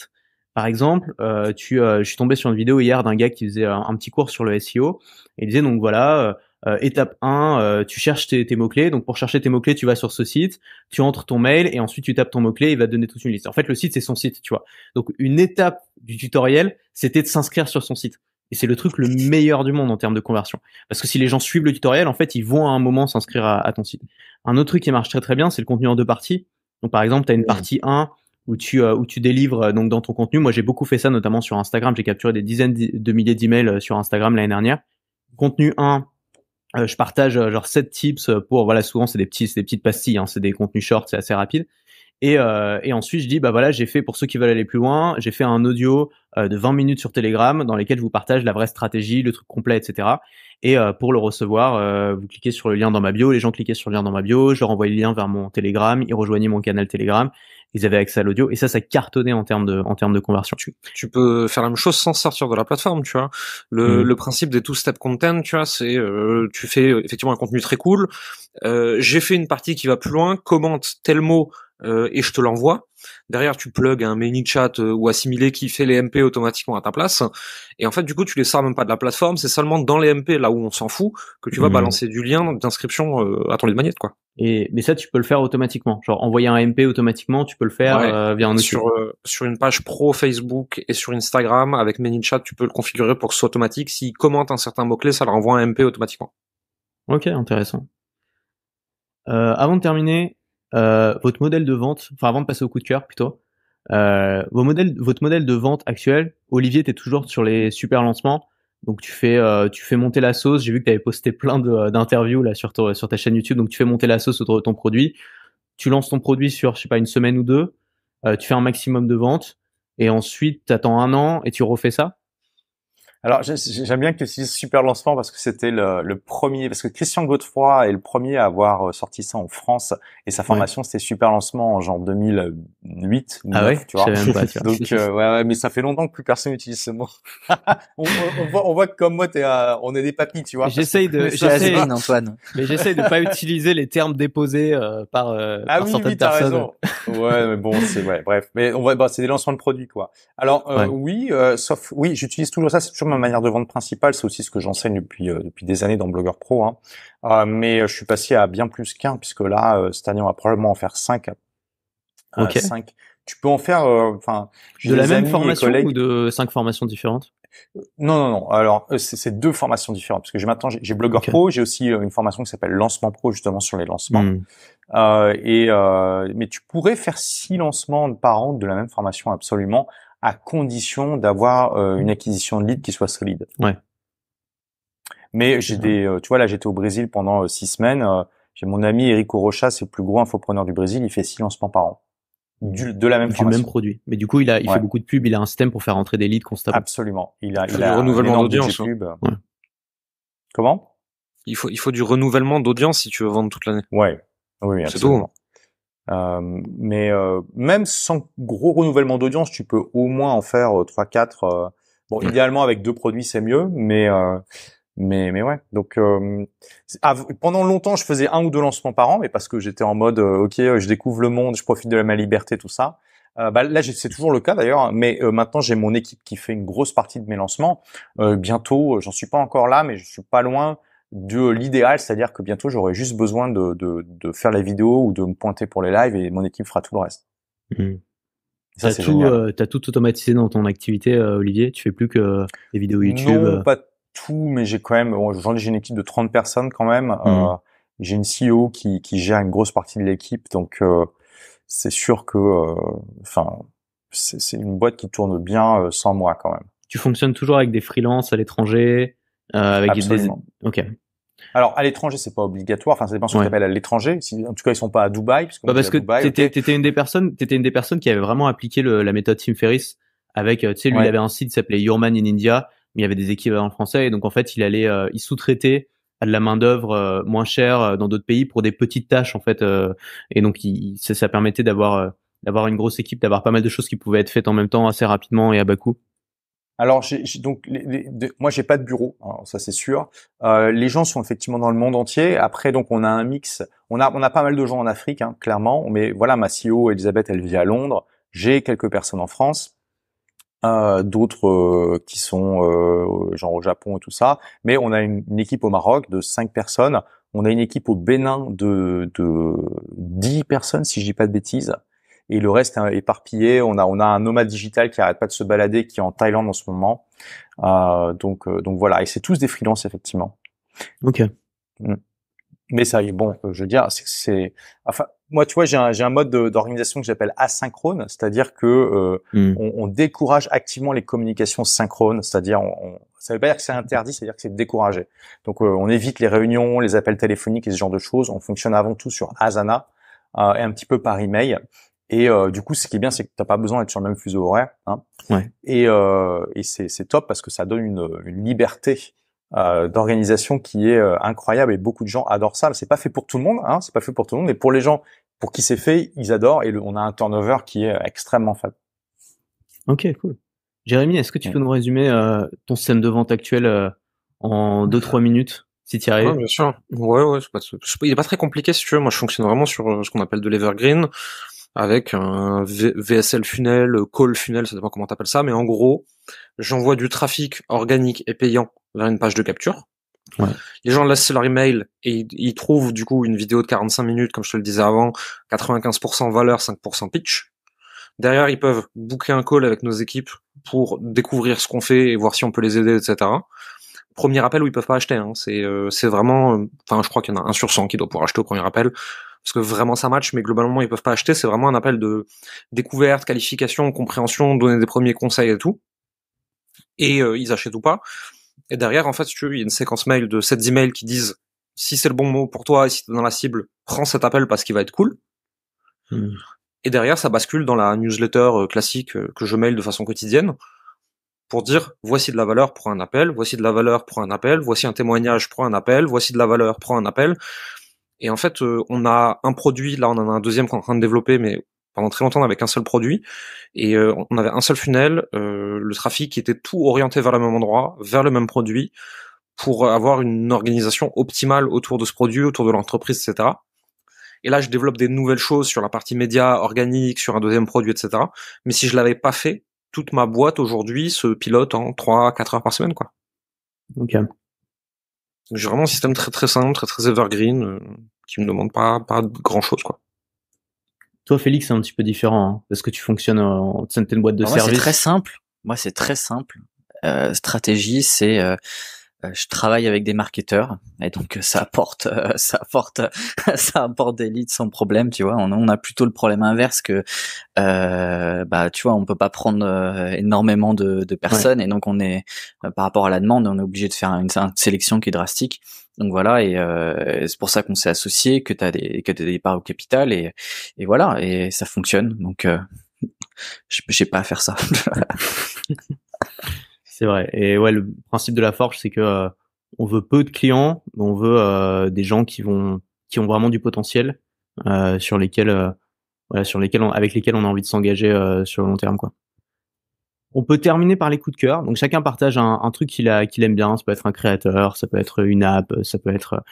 Par exemple, je suis tombé sur une vidéo hier d'un gars qui faisait un petit cours sur le SEO et il disait, donc voilà, étape 1, tu cherches tes mots-clés. Donc pour chercher tes mots-clés, tu vas sur ce site, tu entres ton mail et ensuite tu tapes ton mot-clé, il va te donner toute une liste. En fait, le site, c'est son site, tu vois. Donc une étape du tutoriel, c'était de s'inscrire sur son site. Et c'est le truc le meilleur du monde en termes de conversion. Parce que si les gens suivent le tutoriel, en fait, ils vont à un moment s'inscrire à ton site. Un autre truc qui marche très très bien, c'est le contenu en 2 parties. Donc par exemple, tu as une partie 1 où tu délivres donc dans ton contenu. Moi, j'ai beaucoup fait ça, notamment sur Instagram. J'ai capturé des dizaines de milliers d'emails sur Instagram l'année dernière. Contenu 1, je partage genre 7 tips pour, voilà, souvent c'est des petites pastilles, hein, c'est des contenus shorts, c'est assez rapide. Et ensuite je dis, bah voilà, j'ai fait, pour ceux qui veulent aller plus loin, j'ai fait un audio de 20 minutes sur Telegram dans lesquels je vous partage la vraie stratégie, le truc complet, etc. Et pour le recevoir, vous cliquez sur le lien dans ma bio. Les gens cliquaient sur le lien dans ma bio, je leur envoyais le lien vers mon Telegram, ils rejoignaient mon canal Telegram, ils avaient accès à l'audio, et ça cartonnait en termes de conversion. Tu peux faire la même chose sans sortir de la plateforme, tu vois. Le principe des two-step content, tu vois, c'est tu fais effectivement un contenu très cool. J'ai fait une partie qui va plus loin, commente tel mot et je te l'envoie. Derrière, tu plugs un ManyChat ou Assimilé qui fait les MP automatiquement à ta place. Et en fait, du coup, tu les sors même pas de la plateforme. C'est seulement dans les MP, là où on s'en fout, que tu vas balancer du lien d'inscription à ton lead magnet, quoi. Mais ça, tu peux le faire automatiquement. Genre, envoyer un MP automatiquement, tu peux le faire via un outil. Sur une page pro Facebook et sur Instagram, avec ManyChat, tu peux le configurer pour que ce soit automatique. S'ils commentent un certain mot-clé, ça leur envoie un MP automatiquement. Ok, intéressant. Avant de terminer, votre modèle de vente, enfin avant de passer au coup de cœur plutôt, votre modèle de vente actuel, Olivier, t'es toujours sur les super lancements, donc tu fais monter la sauce. J'ai vu que t'avais posté plein d'interviews là sur ta chaîne YouTube, donc tu fais monter la sauce autour de ton produit. Tu lances ton produit sur, je sais pas, une semaine ou deux, tu fais un maximum de ventes et ensuite t'attends 1 an et tu refais ça. Alors, j'aime bien que tu utilises super lancement parce que c'était le premier, parce que Christian Godefroy est le premier à avoir sorti ça en France et sa formation c'était super lancement en genre 2008 ou 9, tu vois. Je savais même pas, tu vois. Donc ouais, mais ça fait longtemps que plus personne n'utilise ce mot. on voit que comme moi on est des papis, tu vois. J'essaye Antoine. Mais j'essaye de pas utiliser les termes déposés par certaines personnes. Raison. Ouais, mais bon, bref. Mais c'est des lancements de produits, quoi. Alors oui, j'utilise toujours ça. C'est toujours ma manière de vendre principale. C'est aussi ce que j'enseigne depuis des années dans Blogueur Pro. Hein. Mais je suis passé à bien plus qu'un, puisque là, cette année, on va probablement en faire 5. Ok. 5. Tu peux en faire, de la même formation ou de 5 formations différentes? Non. Alors, c'est 2 formations différentes, parce que j'ai Blogueur Pro, j'ai aussi une formation qui s'appelle Lancement Pro, justement sur les lancements. Mais tu pourrais faire 6 lancements par an de la même formation, absolument, à condition d'avoir une acquisition de leads qui soit solide. Ouais. Mais tu vois, là, j'étais au Brésil pendant 6 semaines. J'ai mon ami Eric Rocha, c'est le plus gros infopreneur du Brésil, il fait 6 lancements par an. De la même formation. Du même produit. Mais du coup, il fait beaucoup de pubs, il a un système pour faire entrer des leads constamment. Absolument. Il a du renouvellement d'audience. Ouais. Comment? Il faut du renouvellement d'audience si tu veux vendre toute l'année. Ouais. Oui, absolument. C'est tout. Mais même sans gros renouvellement d'audience, tu peux au moins en faire 3-4. Idéalement avec 2 produits, c'est mieux, mais ouais. Donc pendant longtemps, je faisais 1 ou 2 lancements par an, mais parce que j'étais en mode je découvre le monde, je profite de ma liberté, tout ça. Là, c'est toujours le cas d'ailleurs, mais maintenant j'ai mon équipe qui fait une grosse partie de mes lancements. Bientôt, j'en suis pas encore là, mais je suis pas loin de l'idéal, c'est-à-dire que bientôt j'aurai juste besoin de faire les vidéos ou de me pointer pour les lives et mon équipe fera tout le reste. Ça, t'as tout automatisé dans ton activité, Olivier? Tu fais plus que les vidéos YouTube? Non, pas tout, mais j'ai quand même, j'ai une équipe de 30 personnes quand même. J'ai une CEO qui gère une grosse partie de l'équipe, donc c'est sûr que, c'est une boîte qui tourne bien sans moi quand même. Tu fonctionnes toujours avec des freelances à l'étranger, avec Absolument. Ok. Alors à l'étranger, c'est pas obligatoire. Enfin, ça dépend ce que tu appelles à l'étranger. En tout cas, ils sont pas à Dubaï, parce que t'étais une des personnes qui avait vraiment appliqué la méthode Tim Ferriss. Avec, tu sais, lui, il avait un site qui s'appelait Your Man in India, mais il y avait des équivalents français, et donc en fait, il sous-traitait à de la main d'œuvre moins chère dans d'autres pays pour des petites tâches en fait, et donc ça permettait d'avoir une grosse équipe, d'avoir pas mal de choses qui pouvaient être faites en même temps assez rapidement et à bas coût. Alors moi j'ai pas de bureau, hein, ça c'est sûr. Les gens sont effectivement dans le monde entier. Après donc on a un mix, on a pas mal de gens en Afrique, hein, clairement. Mais voilà, ma CEO Elisabeth, elle vit à Londres. J'ai quelques personnes en France, d'autres qui sont genre au Japon et tout ça. Mais on a une équipe au Maroc de 5 personnes. On a une équipe au Bénin de 10 personnes si je dis pas de bêtises. Et le reste est éparpillé. On a un nomade digital qui arrête pas de se balader, qui est en Thaïlande en ce moment. Donc voilà. Et c'est tous des freelances effectivement. Ok. Mais ça y est, bon, je veux dire, enfin, moi, tu vois, j'ai un mode d'organisation que j'appelle asynchrone, c'est-à-dire que on décourage activement les communications synchrones, c'est-à-dire ça veut pas dire que c'est interdit, c'est-à-dire que c'est découragé. Donc on évite les réunions, les appels téléphoniques et ce genre de choses. On fonctionne avant tout sur Asana et un petit peu par email. Et du coup, ce qui est bien, c'est que t'as pas besoin d'être sur le même fuseau horaire, hein. Ouais. Et c'est top parce que ça donne une liberté d'organisation qui est incroyable et beaucoup de gens adorent ça. C'est pas fait pour tout le monde, hein. C'est pas fait pour tout le monde, mais pour les gens pour qui c'est fait, ils adorent et on a un turnover qui est extrêmement faible. Ok, cool. Jérémy, est-ce que tu peux nous résumer ton système de vente actuel en 2-3 minutes? Si tu y arrives. Ouais, bien sûr. Ouais, il est pas très compliqué si tu veux. Moi, je fonctionne vraiment sur ce qu'on appelle de l'evergreen, avec un VSL funnel, call funnel, ça dépend comment t'appelles ça, mais en gros, j'envoie du trafic organique et payant vers une page de capture. Ouais. Les gens laissent leur email et ils trouvent du coup une vidéo de 45 minutes, comme je te le disais avant, 95% valeur, 5% pitch. Derrière, ils peuvent booker un call avec nos équipes pour découvrir ce qu'on fait et voir si on peut les aider, etc. Premier appel où ils peuvent pas acheter, hein. C'est vraiment, enfin, je crois qu'il y en a 1 sur 100 qui doit pouvoir acheter au premier appel, parce que vraiment ça match, mais globalement ils peuvent pas acheter. C'est vraiment un appel de découverte, qualification, compréhension, donner des premiers conseils et tout. Et ils achètent ou pas. Et derrière, en fait, si tu veux, il y a une séquence mail de 7 emails qui disent si c'est le bon mot pour toi et si t'es dans la cible, prends cet appel parce qu'il va être cool. Et derrière, ça bascule dans la newsletter classique que je mail de façon quotidienne. pour dire voici de la valeur pour un appel, voici de la valeur pour un appel, voici un témoignage pour un appel, voici de la valeur pour un appel. Et en fait, on a un produit, là on en a un deuxième qu'on est en train de développer, mais pendant très longtemps avec un seul produit, et on avait un seul funnel, le trafic était tout orienté vers le même endroit, vers le même produit, pour avoir une organisation optimale autour de ce produit, autour de l'entreprise, etc. Et là, je développe des nouvelles choses sur la partie média, organique, sur un deuxième produit, etc. Mais si je l'avais pas fait, toute ma boîte aujourd'hui se pilote en 3-4 heures par semaine, quoi. Ok. Donc, j'ai vraiment un système très très simple, très très evergreen, qui me demande pas grand chose, quoi. Toi, Félix, c'est un petit peu différent, hein, parce que tu fonctionnes en certaines boîtes de Moi, services. c'est très simple. Moi, c'est très simple. Stratégie, c'est je travaille avec des marketeurs et donc ça apporte ça apporte des leads sans problème, tu vois. On a plutôt le problème inverse que tu vois, on peut pas prendre énormément de personnes, et donc on est par rapport à la demande, on est obligé de faire une sélection qui est drastique. Donc voilà, et c'est pour ça qu'on s'est associé, que t'as des parts au capital, et voilà, et ça fonctionne. Donc j'ai pas à faire ça. C'est vrai. Et ouais, le principe de la forge, c'est que on veut peu de clients, mais on veut des gens qui ont vraiment du potentiel, avec lesquels on a envie de s'engager sur le long terme, quoi. On peut terminer par les coups de cœur. Donc chacun partage un truc qu'il aime bien. Ça peut être un créateur, ça peut être une app, ça peut être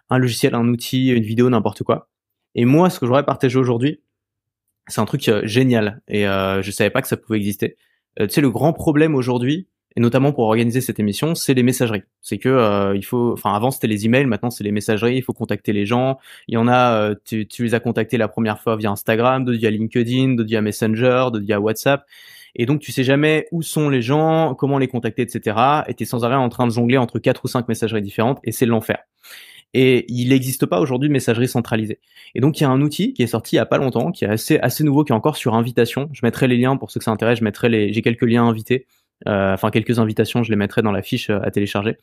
un logiciel, un outil, une vidéo, n'importe quoi. Et moi, ce que j'aurais partagé aujourd'hui, c'est un truc génial. Et je savais pas que ça pouvait exister. Tu sais, le grand problème aujourd'hui, et notamment pour organiser cette émission, c'est les messageries. C'est que avant c'était les emails, maintenant c'est les messageries. Il faut contacter les gens. Il y en a, tu les as contactés la première fois via Instagram, d'autres via LinkedIn, d'autres via Messenger, d'autres via WhatsApp. Et donc tu sais jamais où sont les gens, comment les contacter, etc. Et t'es sans arrêt en train de jongler entre 4 ou 5 messageries différentes, et c'est l'enfer. Et il n'existe pas aujourd'hui de messagerie centralisée. Et donc il y a un outil qui est sorti il y a pas longtemps, qui est assez nouveau, qui est encore sur invitation. Je mettrai les liens pour ceux que ça intéresse. J'ai quelques liens invités. Quelques invitations, je les mettrai dans la fiche à télécharger.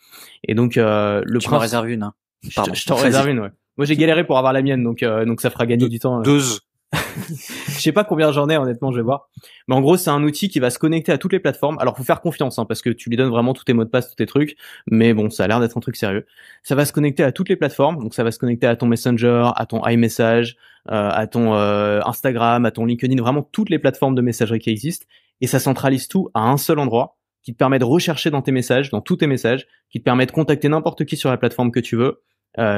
Et donc Tu m'en réserves une, hein. Pardon. Je t'en réserve une, ouais. Moi j'ai galéré pour avoir la mienne, donc ça fera gagner du temps. Deux. Je sais pas combien j'en ai, honnêtement, je vais voir. Mais en gros, c'est un outil qui va se connecter à toutes les plateformes. Alors, faut faire confiance, hein, parce que tu lui donnes vraiment tous tes mots de passe, tous tes trucs. Mais bon, ça a l'air d'être un truc sérieux. Ça va se connecter à toutes les plateformes. Donc, ça va se connecter à ton Messenger, à ton iMessage, à ton Instagram, à ton LinkedIn, vraiment toutes les plateformes de messagerie qui existent. Et ça centralise tout à un seul endroit, qui te permet de rechercher dans tes messages, dans tous tes messages, qui te permet de contacter n'importe qui sur la plateforme que tu veux.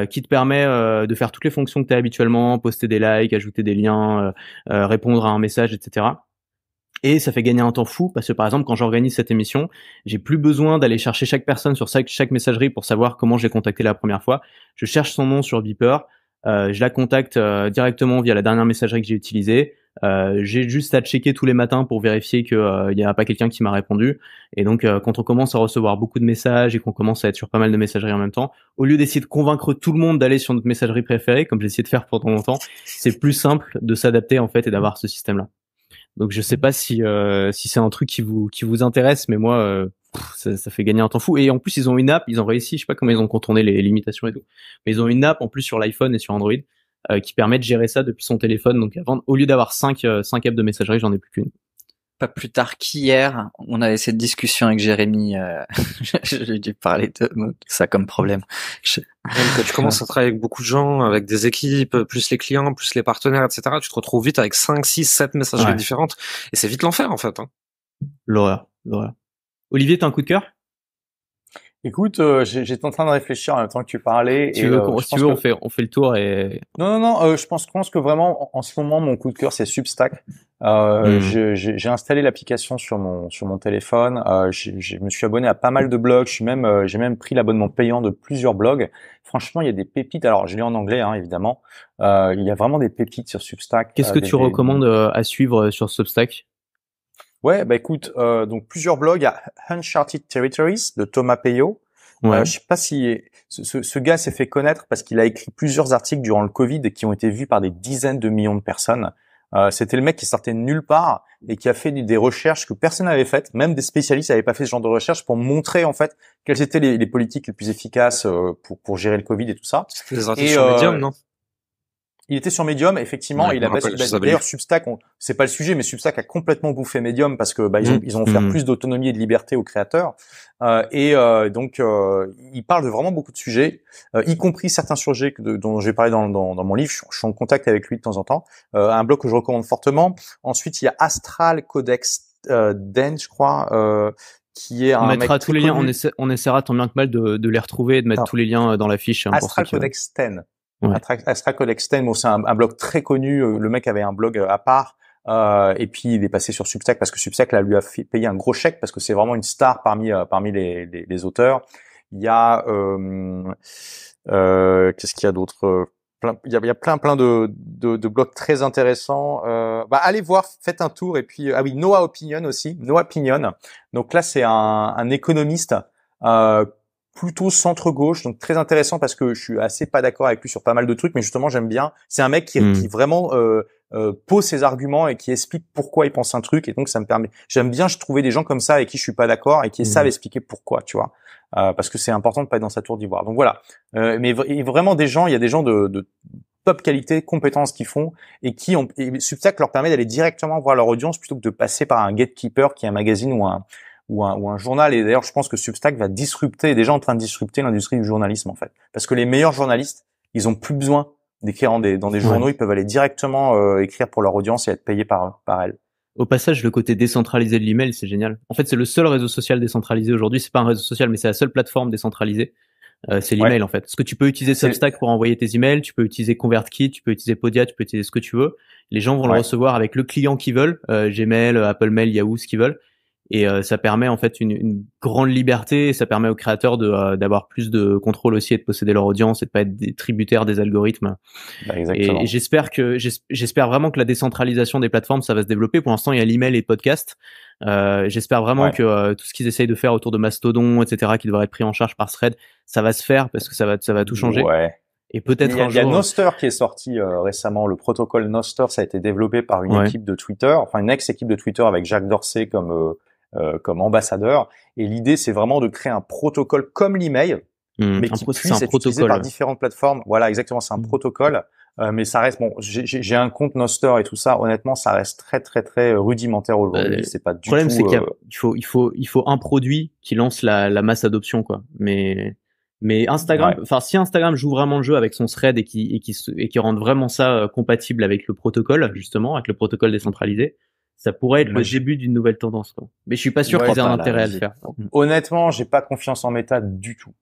Qui te permet de faire toutes les fonctions que tu as habituellement, poster des likes, ajouter des liens, répondre à un message, etc. Et ça fait gagner un temps fou, parce que par exemple, quand j'organise cette émission, j'ai plus besoin d'aller chercher chaque personne sur chaque messagerie pour savoir comment j'ai contacté la première fois. Je cherche son nom sur Beeper, je la contacte directement via la dernière messagerie que j'ai utilisée. J'ai juste à checker tous les matins pour vérifier que il y a pas quelqu'un qui m'a répondu. Et donc quand on commence à recevoir beaucoup de messages et qu'on commence à être sur pas mal de messageries en même temps, au lieu d'essayer de convaincre tout le monde d'aller sur notre messagerie préférée, comme j'ai essayé de faire pendant longtemps, c'est plus simple de s'adapter en fait et d'avoir ce système-là. Donc je sais pas si c'est un truc qui vous intéresse, mais moi ça fait gagner un temps fou. Et en plus ils ont une app, ils ont réussi, je sais pas comment ils ont contourné les limitations et tout, mais ils ont une app en plus sur l'iPhone et sur Android qui permet de gérer ça depuis son téléphone. Donc avant, au lieu d'avoir 5 apps de messagerie, j'en ai plus qu'une. Pas plus tard qu'hier, on avait cette discussion avec Jérémy. J'ai dû parler de ça comme problème. Quand tu commences à travailler avec beaucoup de gens, avec des équipes, plus les clients, plus les partenaires, etc., tu te retrouves vite avec 5, 6, 7 messageries différentes. Et c'est vite l'enfer, en fait. Hein. L'horreur. Olivier, t'as un coup de cœur? Écoute, j'étais en train de réfléchir en même temps que tu parlais. Si tu veux, on fait le tour et... Non, je pense que vraiment, en ce moment, mon coup de cœur, c'est Substack. J'ai installé l'application sur mon téléphone. Je me suis abonné à pas mal de blogs. J'ai même pris l'abonnement payant de plusieurs blogs. Franchement, il y a des pépites. Alors, je lis en anglais, hein, évidemment. Il y a vraiment des pépites sur Substack. Qu'est-ce que tu recommandes à suivre sur Substack? Ouais, bah écoute, donc plusieurs blogs. Il y a Uncharted Territories de Thomas Peyo. Ouais. Je sais pas si ce gars s'est fait connaître parce qu'il a écrit plusieurs articles durant le Covid et qui ont été vus par des dizaines de millions de personnes. C'était le mec qui sortait de nulle part et qui a fait des recherches que personne n'avait faites, même des spécialistes n'avaient pas fait ce genre de recherche pour montrer en fait quelles étaient les politiques les plus efficaces pour gérer le Covid et tout ça. C'était des articles sur Medium, non? Il était sur Medium, effectivement. Ouais, il a je me rappelle, je savais d'ailleurs lire. Substack. C'est pas le sujet, mais Substack a complètement bouffé Medium parce que ils ont offert plus d'autonomie et de liberté aux créateurs. Donc il parle de vraiment beaucoup de sujets, y compris certains sujets dont j'ai parlé dans mon livre. Je suis en contact avec lui de temps en temps. Un blog que je recommande fortement. Ensuite, il y a Astral Codex Den, je crois. Qui est on un mettra mec tous les liens, connu. on essaiera tant bien que mal de les retrouver et de mettre tous les liens dans la fiche. Astral Codex 10. Ouais. Astral Codex 10, bon, c'est un blog très connu. Le mec avait un blog à part. Et puis il est passé sur Substack parce que Substack là lui a fait payer un gros chèque parce que c'est vraiment une star parmi les auteurs. Il y a qu'est-ce qu'il y a d'autre? Il y a plein de blogs très intéressants. Allez voir, faites un tour. Et puis oui, Noah Opinion aussi, Noah Opinion. Donc là c'est un économiste plutôt centre-gauche, donc très intéressant parce que je suis assez pas d'accord avec lui sur pas mal de trucs, mais justement j'aime bien. C'est un mec qui vraiment pose ses arguments et qui explique pourquoi il pense un truc, et donc ça me permet. J'aime bien trouver des gens comme ça avec qui je suis pas d'accord et qui savent expliquer pourquoi, tu vois, parce que c'est important de pas être dans sa tour d'ivoire. Donc voilà. Mais vraiment il y a des gens de top qualité, compétences qu'ils font et Substack leur permet d'aller directement voir leur audience plutôt que de passer par un gatekeeper qui est un magazine ou un journal. Et d'ailleurs, je pense que Substack va disrupter, est déjà en train de disrupter l'industrie du journalisme, en fait. Parce que les meilleurs journalistes, ils ont plus besoin d'écrire dans des journaux, ils peuvent aller directement écrire pour leur audience et être payés par elle. Au passage, le côté décentralisé de l'email, c'est génial. En fait, c'est le seul réseau social décentralisé aujourd'hui. C'est pas un réseau social, mais c'est la seule plateforme décentralisée. C'est l'email, en fait. Parce que tu peux utiliser Substack pour envoyer tes emails, tu peux utiliser ConvertKit, tu peux utiliser Podia, tu peux utiliser ce que tu veux. Les gens vont le recevoir avec le client qu'ils veulent, Gmail, Apple Mail, Yahoo, ce qu'ils veulent. Et ça permet en fait une grande liberté, et ça permet aux créateurs d'avoir plus de contrôle aussi et de posséder leur audience et de pas être des tributaires des algorithmes. Exactement. Et j'espère vraiment que la décentralisation des plateformes, ça va se développer. Pour l'instant, il y a l'email et le podcast. J'espère vraiment que tout ce qu'ils essayent de faire autour de Mastodon, etc., qui devrait être pris en charge par Thread, ça va se faire parce que ça va tout changer. Ouais. Et peut-être un jour. Il y a Nostr qui est sorti récemment. Le protocole Nostr, ça a été développé par une équipe de Twitter, enfin une ex-équipe de Twitter avec Jack Dorsey comme ambassadeur. Et l'idée, c'est vraiment de créer un protocole comme l'email, mais qui puisse être utilisé par différentes plateformes. Voilà, exactement, c'est un protocole. Mais ça reste, bon, j'ai un compte Nostr et tout ça. Honnêtement, ça reste très, très, très rudimentaire aujourd'hui. C'est pas du tout. Le problème, c'est qu'il faut un produit qui lance la masse adoption, quoi. Mais Instagram, enfin, si Instagram joue vraiment le jeu avec son thread et qui rende vraiment ça compatible avec le protocole, justement, avec le protocole décentralisé, ça pourrait être le début d'une nouvelle tendance, quoi. Mais je suis pas sûr qu'ils aient un intérêt à le faire. Honnêtement, j'ai pas confiance en Meta du tout.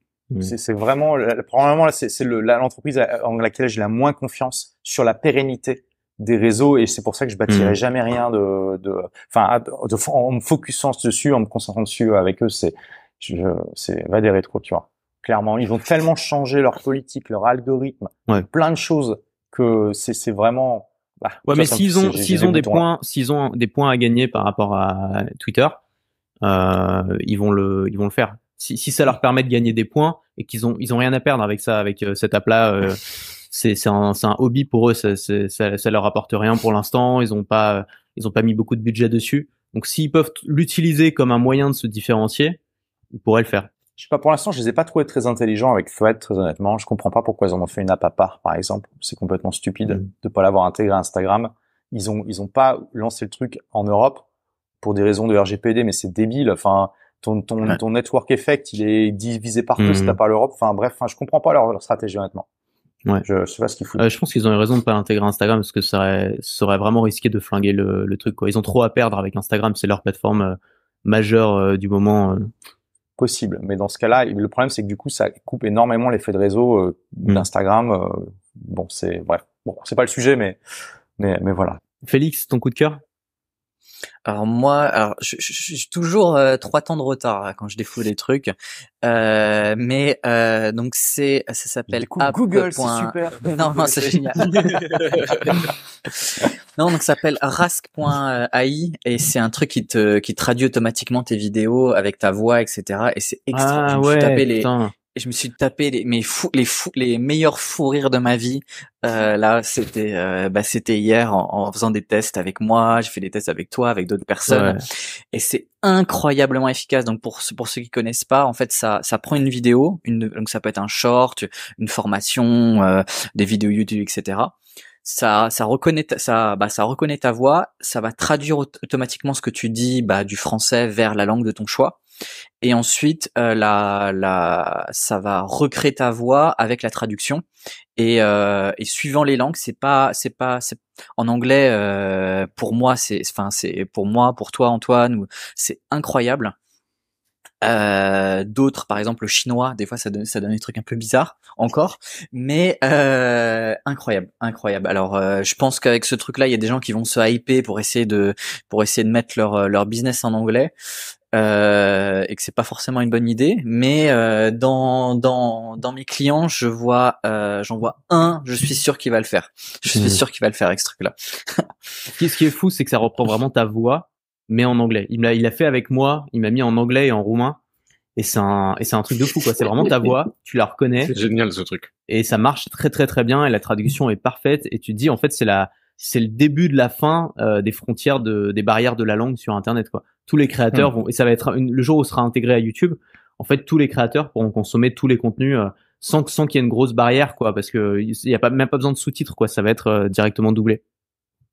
C'est vraiment, probablement, c'est l'entreprise en laquelle j'ai la moins confiance sur la pérennité des réseaux, et c'est pour ça que je bâtirai jamais rien en me focusant dessus, en me concentrant dessus avec eux. C'est va des rétros, tu vois. Clairement, ils ont tellement changé leur politique, leur algorithme, plein de choses que c'est vraiment. Mais s'ils ont des points à gagner par rapport à Twitter, ils vont le faire. Si ça leur permet de gagner des points et qu'ils ont rien à perdre avec ça, avec cette app-là, c'est un hobby pour eux, ça leur apporte rien pour l'instant. Ils ont pas mis beaucoup de budget dessus. Donc s'ils peuvent l'utiliser comme un moyen de se différencier, ils pourraient le faire. Je sais pas, pour l'instant, je les ai pas trouvés très intelligents avec Thread, très honnêtement. Je comprends pas pourquoi ils en ont fait une app à part, par exemple. C'est complètement stupide de pas l'avoir intégré à Instagram. Ils ont pas lancé le truc en Europe pour des raisons de RGPD, mais c'est débile. Enfin, ton network effect, il est divisé par deux si t'as pas l'Europe. Enfin, bref, je comprends pas leur stratégie, honnêtement. Ouais. Je sais pas ce qu'ils foutent. Je pense qu'ils ont eu raison de pas l'intégrer à Instagram parce que ça aurait vraiment risqué de flinguer le truc, quoi. Ils ont trop à perdre avec Instagram, c'est leur plateforme majeure du moment. Possible, mais dans ce cas-là, le problème c'est que du coup ça coupe énormément l'effet de réseau d'Instagram. Bon, c'est c'est pas le sujet, mais voilà. Félix, ton coup de cœur? Alors moi, je suis toujours 3 temps de retard quand je défoule les trucs, mais donc ça s'appelle Google, c'est super. Non, c'est génial. Non, donc ça s'appelle Rask.ai et c'est un truc qui traduit automatiquement tes vidéos avec ta voix, etc. Et c'est extra. Je me suis tapé les meilleurs fous rires de ma vie. Là, c'était hier en faisant des tests avec moi. J'ai fait des tests avec toi, avec d'autres personnes. Et c'est incroyablement efficace. Donc pour ceux qui connaissent pas, en fait, ça prend une vidéo, donc ça peut être un short, une formation, des vidéos YouTube, etc. ça reconnaît ça reconnaît ta voix, ça va traduire automatiquement ce que tu dis du français vers la langue de ton choix. Et ensuite, ça va recréer ta voix avec la traduction. Et suivant les langues, c'est en anglais. Pour moi, c'est pour moi, pour toi, Antoine, c'est incroyable. D'autres, par exemple le chinois, des fois ça donne des trucs un peu bizarres encore, mais incroyable. Alors je pense qu'avec ce truc-là, il y a des gens qui vont se hyper pour essayer de mettre leur business en anglais. Et que c'est pas forcément une bonne idée, mais dans mes clients, j'en vois un, je suis sûr qu'il va le faire. Je suis sûr qu'il va le faire avec ce truc-là. Ce qui est fou, c'est que ça reprend vraiment ta voix, mais en anglais. Il l'a fait avec moi, il m'a mis en anglais et en roumain, et c'est un truc de fou, quoi. C'est vraiment ta voix, tu la reconnais. C'est génial, ce truc. Et ça marche très très très bien, et la traduction est parfaite, et tu te dis, en fait, c'est le début de la fin des frontières des barrières de la langue sur Internet, quoi. Tous les créateurs vont, et ça va être le jour où ce sera intégré à YouTube, en fait, tous les créateurs pourront consommer tous les contenus sans qu'il y ait une grosse barrière, quoi, parce que il y a même pas besoin de sous-titres, quoi. Ça va être directement doublé.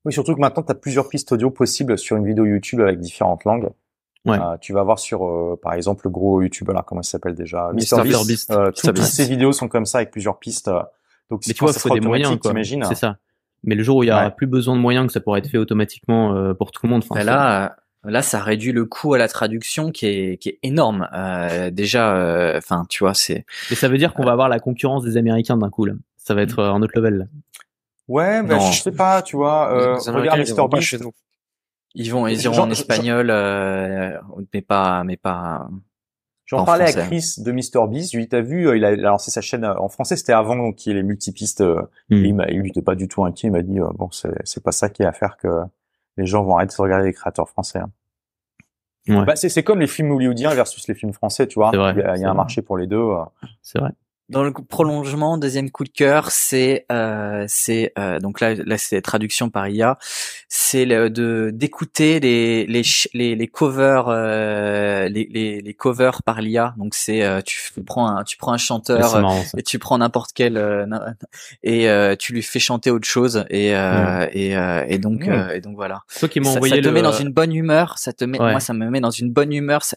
Oui, surtout que maintenant, tu as plusieurs pistes audio possibles sur une vidéo YouTube avec différentes langues. Ouais. Tu vas voir sur, par exemple, le gros YouTuber, là, comment il s'appelle déjà? MrBeast. Toutes ces vidéos sont comme ça avec plusieurs pistes. Donc, mais tu vois, il faut des moyens, quoi. C'est ça. Mais le jour où il y aura plus besoin de moyens, que ça pourra être fait automatiquement pour tout le monde. Là, ça réduit le coût à la traduction qui est énorme. Déjà, tu vois, c'est. Et ça veut dire qu'on va avoir la concurrence des Américains d'un coup là. Ça va être un autre level. Là. Ouais, je sais pas, tu vois. Regarde MrBeast. Ils iront en espagnol, mais pas. J'en parlais à Chris de MrBeast. Lui, t'as vu, il a lancé sa chaîne en français. C'était avant qu'il y ait les multipistes. Et il était pas du tout inquiet. Il m'a dit bon, c'est pas ça qui est à faire que les gens vont arrêter de regarder les créateurs français. Hein. Ouais. C'est comme les films hollywoodiens versus les films français, tu vois. Il y a un marché pour les deux. C'est vrai. Dans le prolongement, deuxième coup de cœur, c'est donc là c'est traduction par IA, c'est d'écouter les covers les covers par l'IA. Donc c'est tu prends un chanteur marrant, et tu prends n'importe quel et tu lui fais chanter autre chose et donc voilà. Toi qui m'as envoyé ça te met dans une bonne humeur, moi ça me met dans une bonne humeur. Ce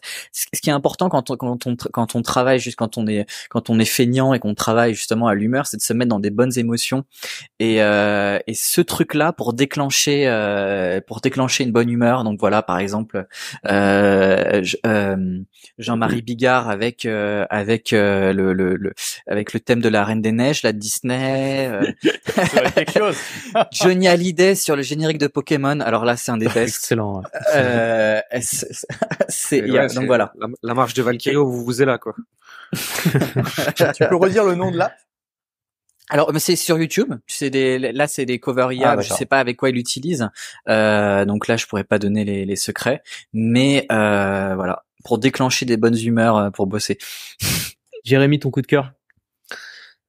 qui est important quand on travaille, juste quand on est feignant et qu'on travaille justement à l'humeur, c'est de se mettre dans des bonnes émotions et ce truc là pour déclencher une bonne humeur. Donc voilà, par exemple Jean-Marie Bigard avec le thème de la Reine des Neiges, la Disney, quelque chose. Johnny Hallyday sur le générique de Pokémon. Alors là c'est un des best. Excellent. Donc voilà. La marche de Valkyrie, vous êtes là, quoi. Tu peux redire le nom de l'app? Alors, mais c'est sur YouTube. C'est des covers IA. Je sais pas avec quoi ils l'utilisent. Donc là, je pourrais pas donner les secrets. Mais voilà, pour déclencher des bonnes humeurs pour bosser. Jérémy, ton coup de cœur?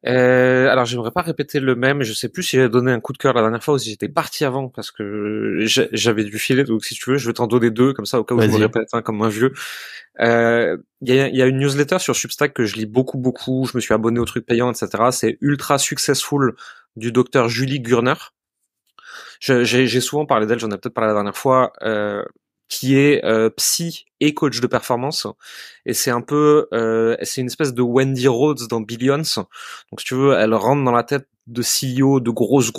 Alors j'aimerais pas répéter le même, je sais plus si j'ai donné un coup de cœur la dernière fois ou si j'étais parti avant parce que j'avais dû filer, donc si tu veux je vais t'en donner deux comme ça au cas où je me répète comme un vieux. Il y a une newsletter sur Substack que je lis beaucoup, je me suis abonné au truc payant, etc. C'est Ultra Successful du docteur Julie Gurner. J'ai souvent parlé d'elle, j'en ai peut-être parlé la dernière fois, qui est psy et coach de performance, et c'est un peu c'est une espèce de Wendy Rhodes dans Billions. Donc si tu veux, elle rentre dans la tête de CEO de grosses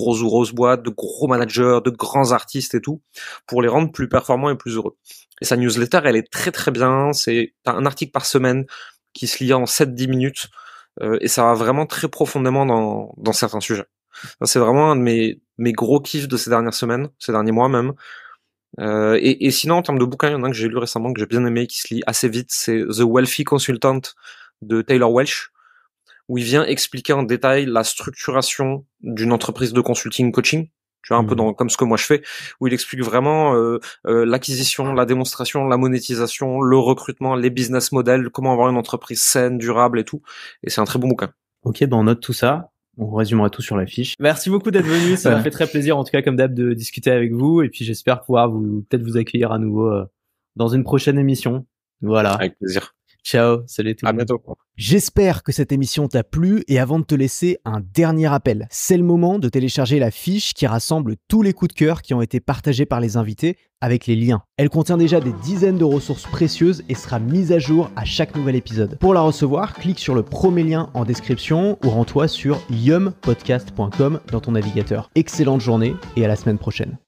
boîtes, de gros managers, de grands artistes et tout, pour les rendre plus performants et plus heureux. Et sa newsletter, elle est très très bien, t'as un article par semaine qui se lit en 7-10 minutes, et ça va vraiment très profondément dans certains sujets. C'est vraiment un de mes gros kiffs de ces dernières semaines, ces derniers mois même. Et sinon, en termes de bouquins, il y en a un que j'ai lu récemment, que j'ai bien aimé, qui se lit assez vite, c'est The Wealthy Consultant de Taylor Welch, où il vient expliquer en détail la structuration d'une entreprise de consulting coaching, tu vois, un peu comme ce que moi je fais, où il explique vraiment l'acquisition, la démonstration, la monétisation, le recrutement, les business models, comment avoir une entreprise saine, durable et tout, et c'est un très bon bouquin. Ok, on note tout ça. On résumera tout sur la fiche. Merci beaucoup d'être venu. Ça m'a fait très plaisir, en tout cas, comme d'hab, de discuter avec vous. Et puis, j'espère pouvoir peut-être vous accueillir à nouveau dans une prochaine émission. Voilà. Avec plaisir. Ciao, salut tout le À monde. bientôt. J'espère que cette émission t'a plu et avant de te laisser un dernier appel, c'est le moment de télécharger la fiche qui rassemble tous les coups de cœur qui ont été partagés par les invités avec les liens. Elle contient déjà des dizaines de ressources précieuses et sera mise à jour à chaque nouvel épisode. Pour la recevoir, clique sur le premier lien en description ou rends-toi sur yumpodcast.com dans ton navigateur. Excellente journée et à la semaine prochaine.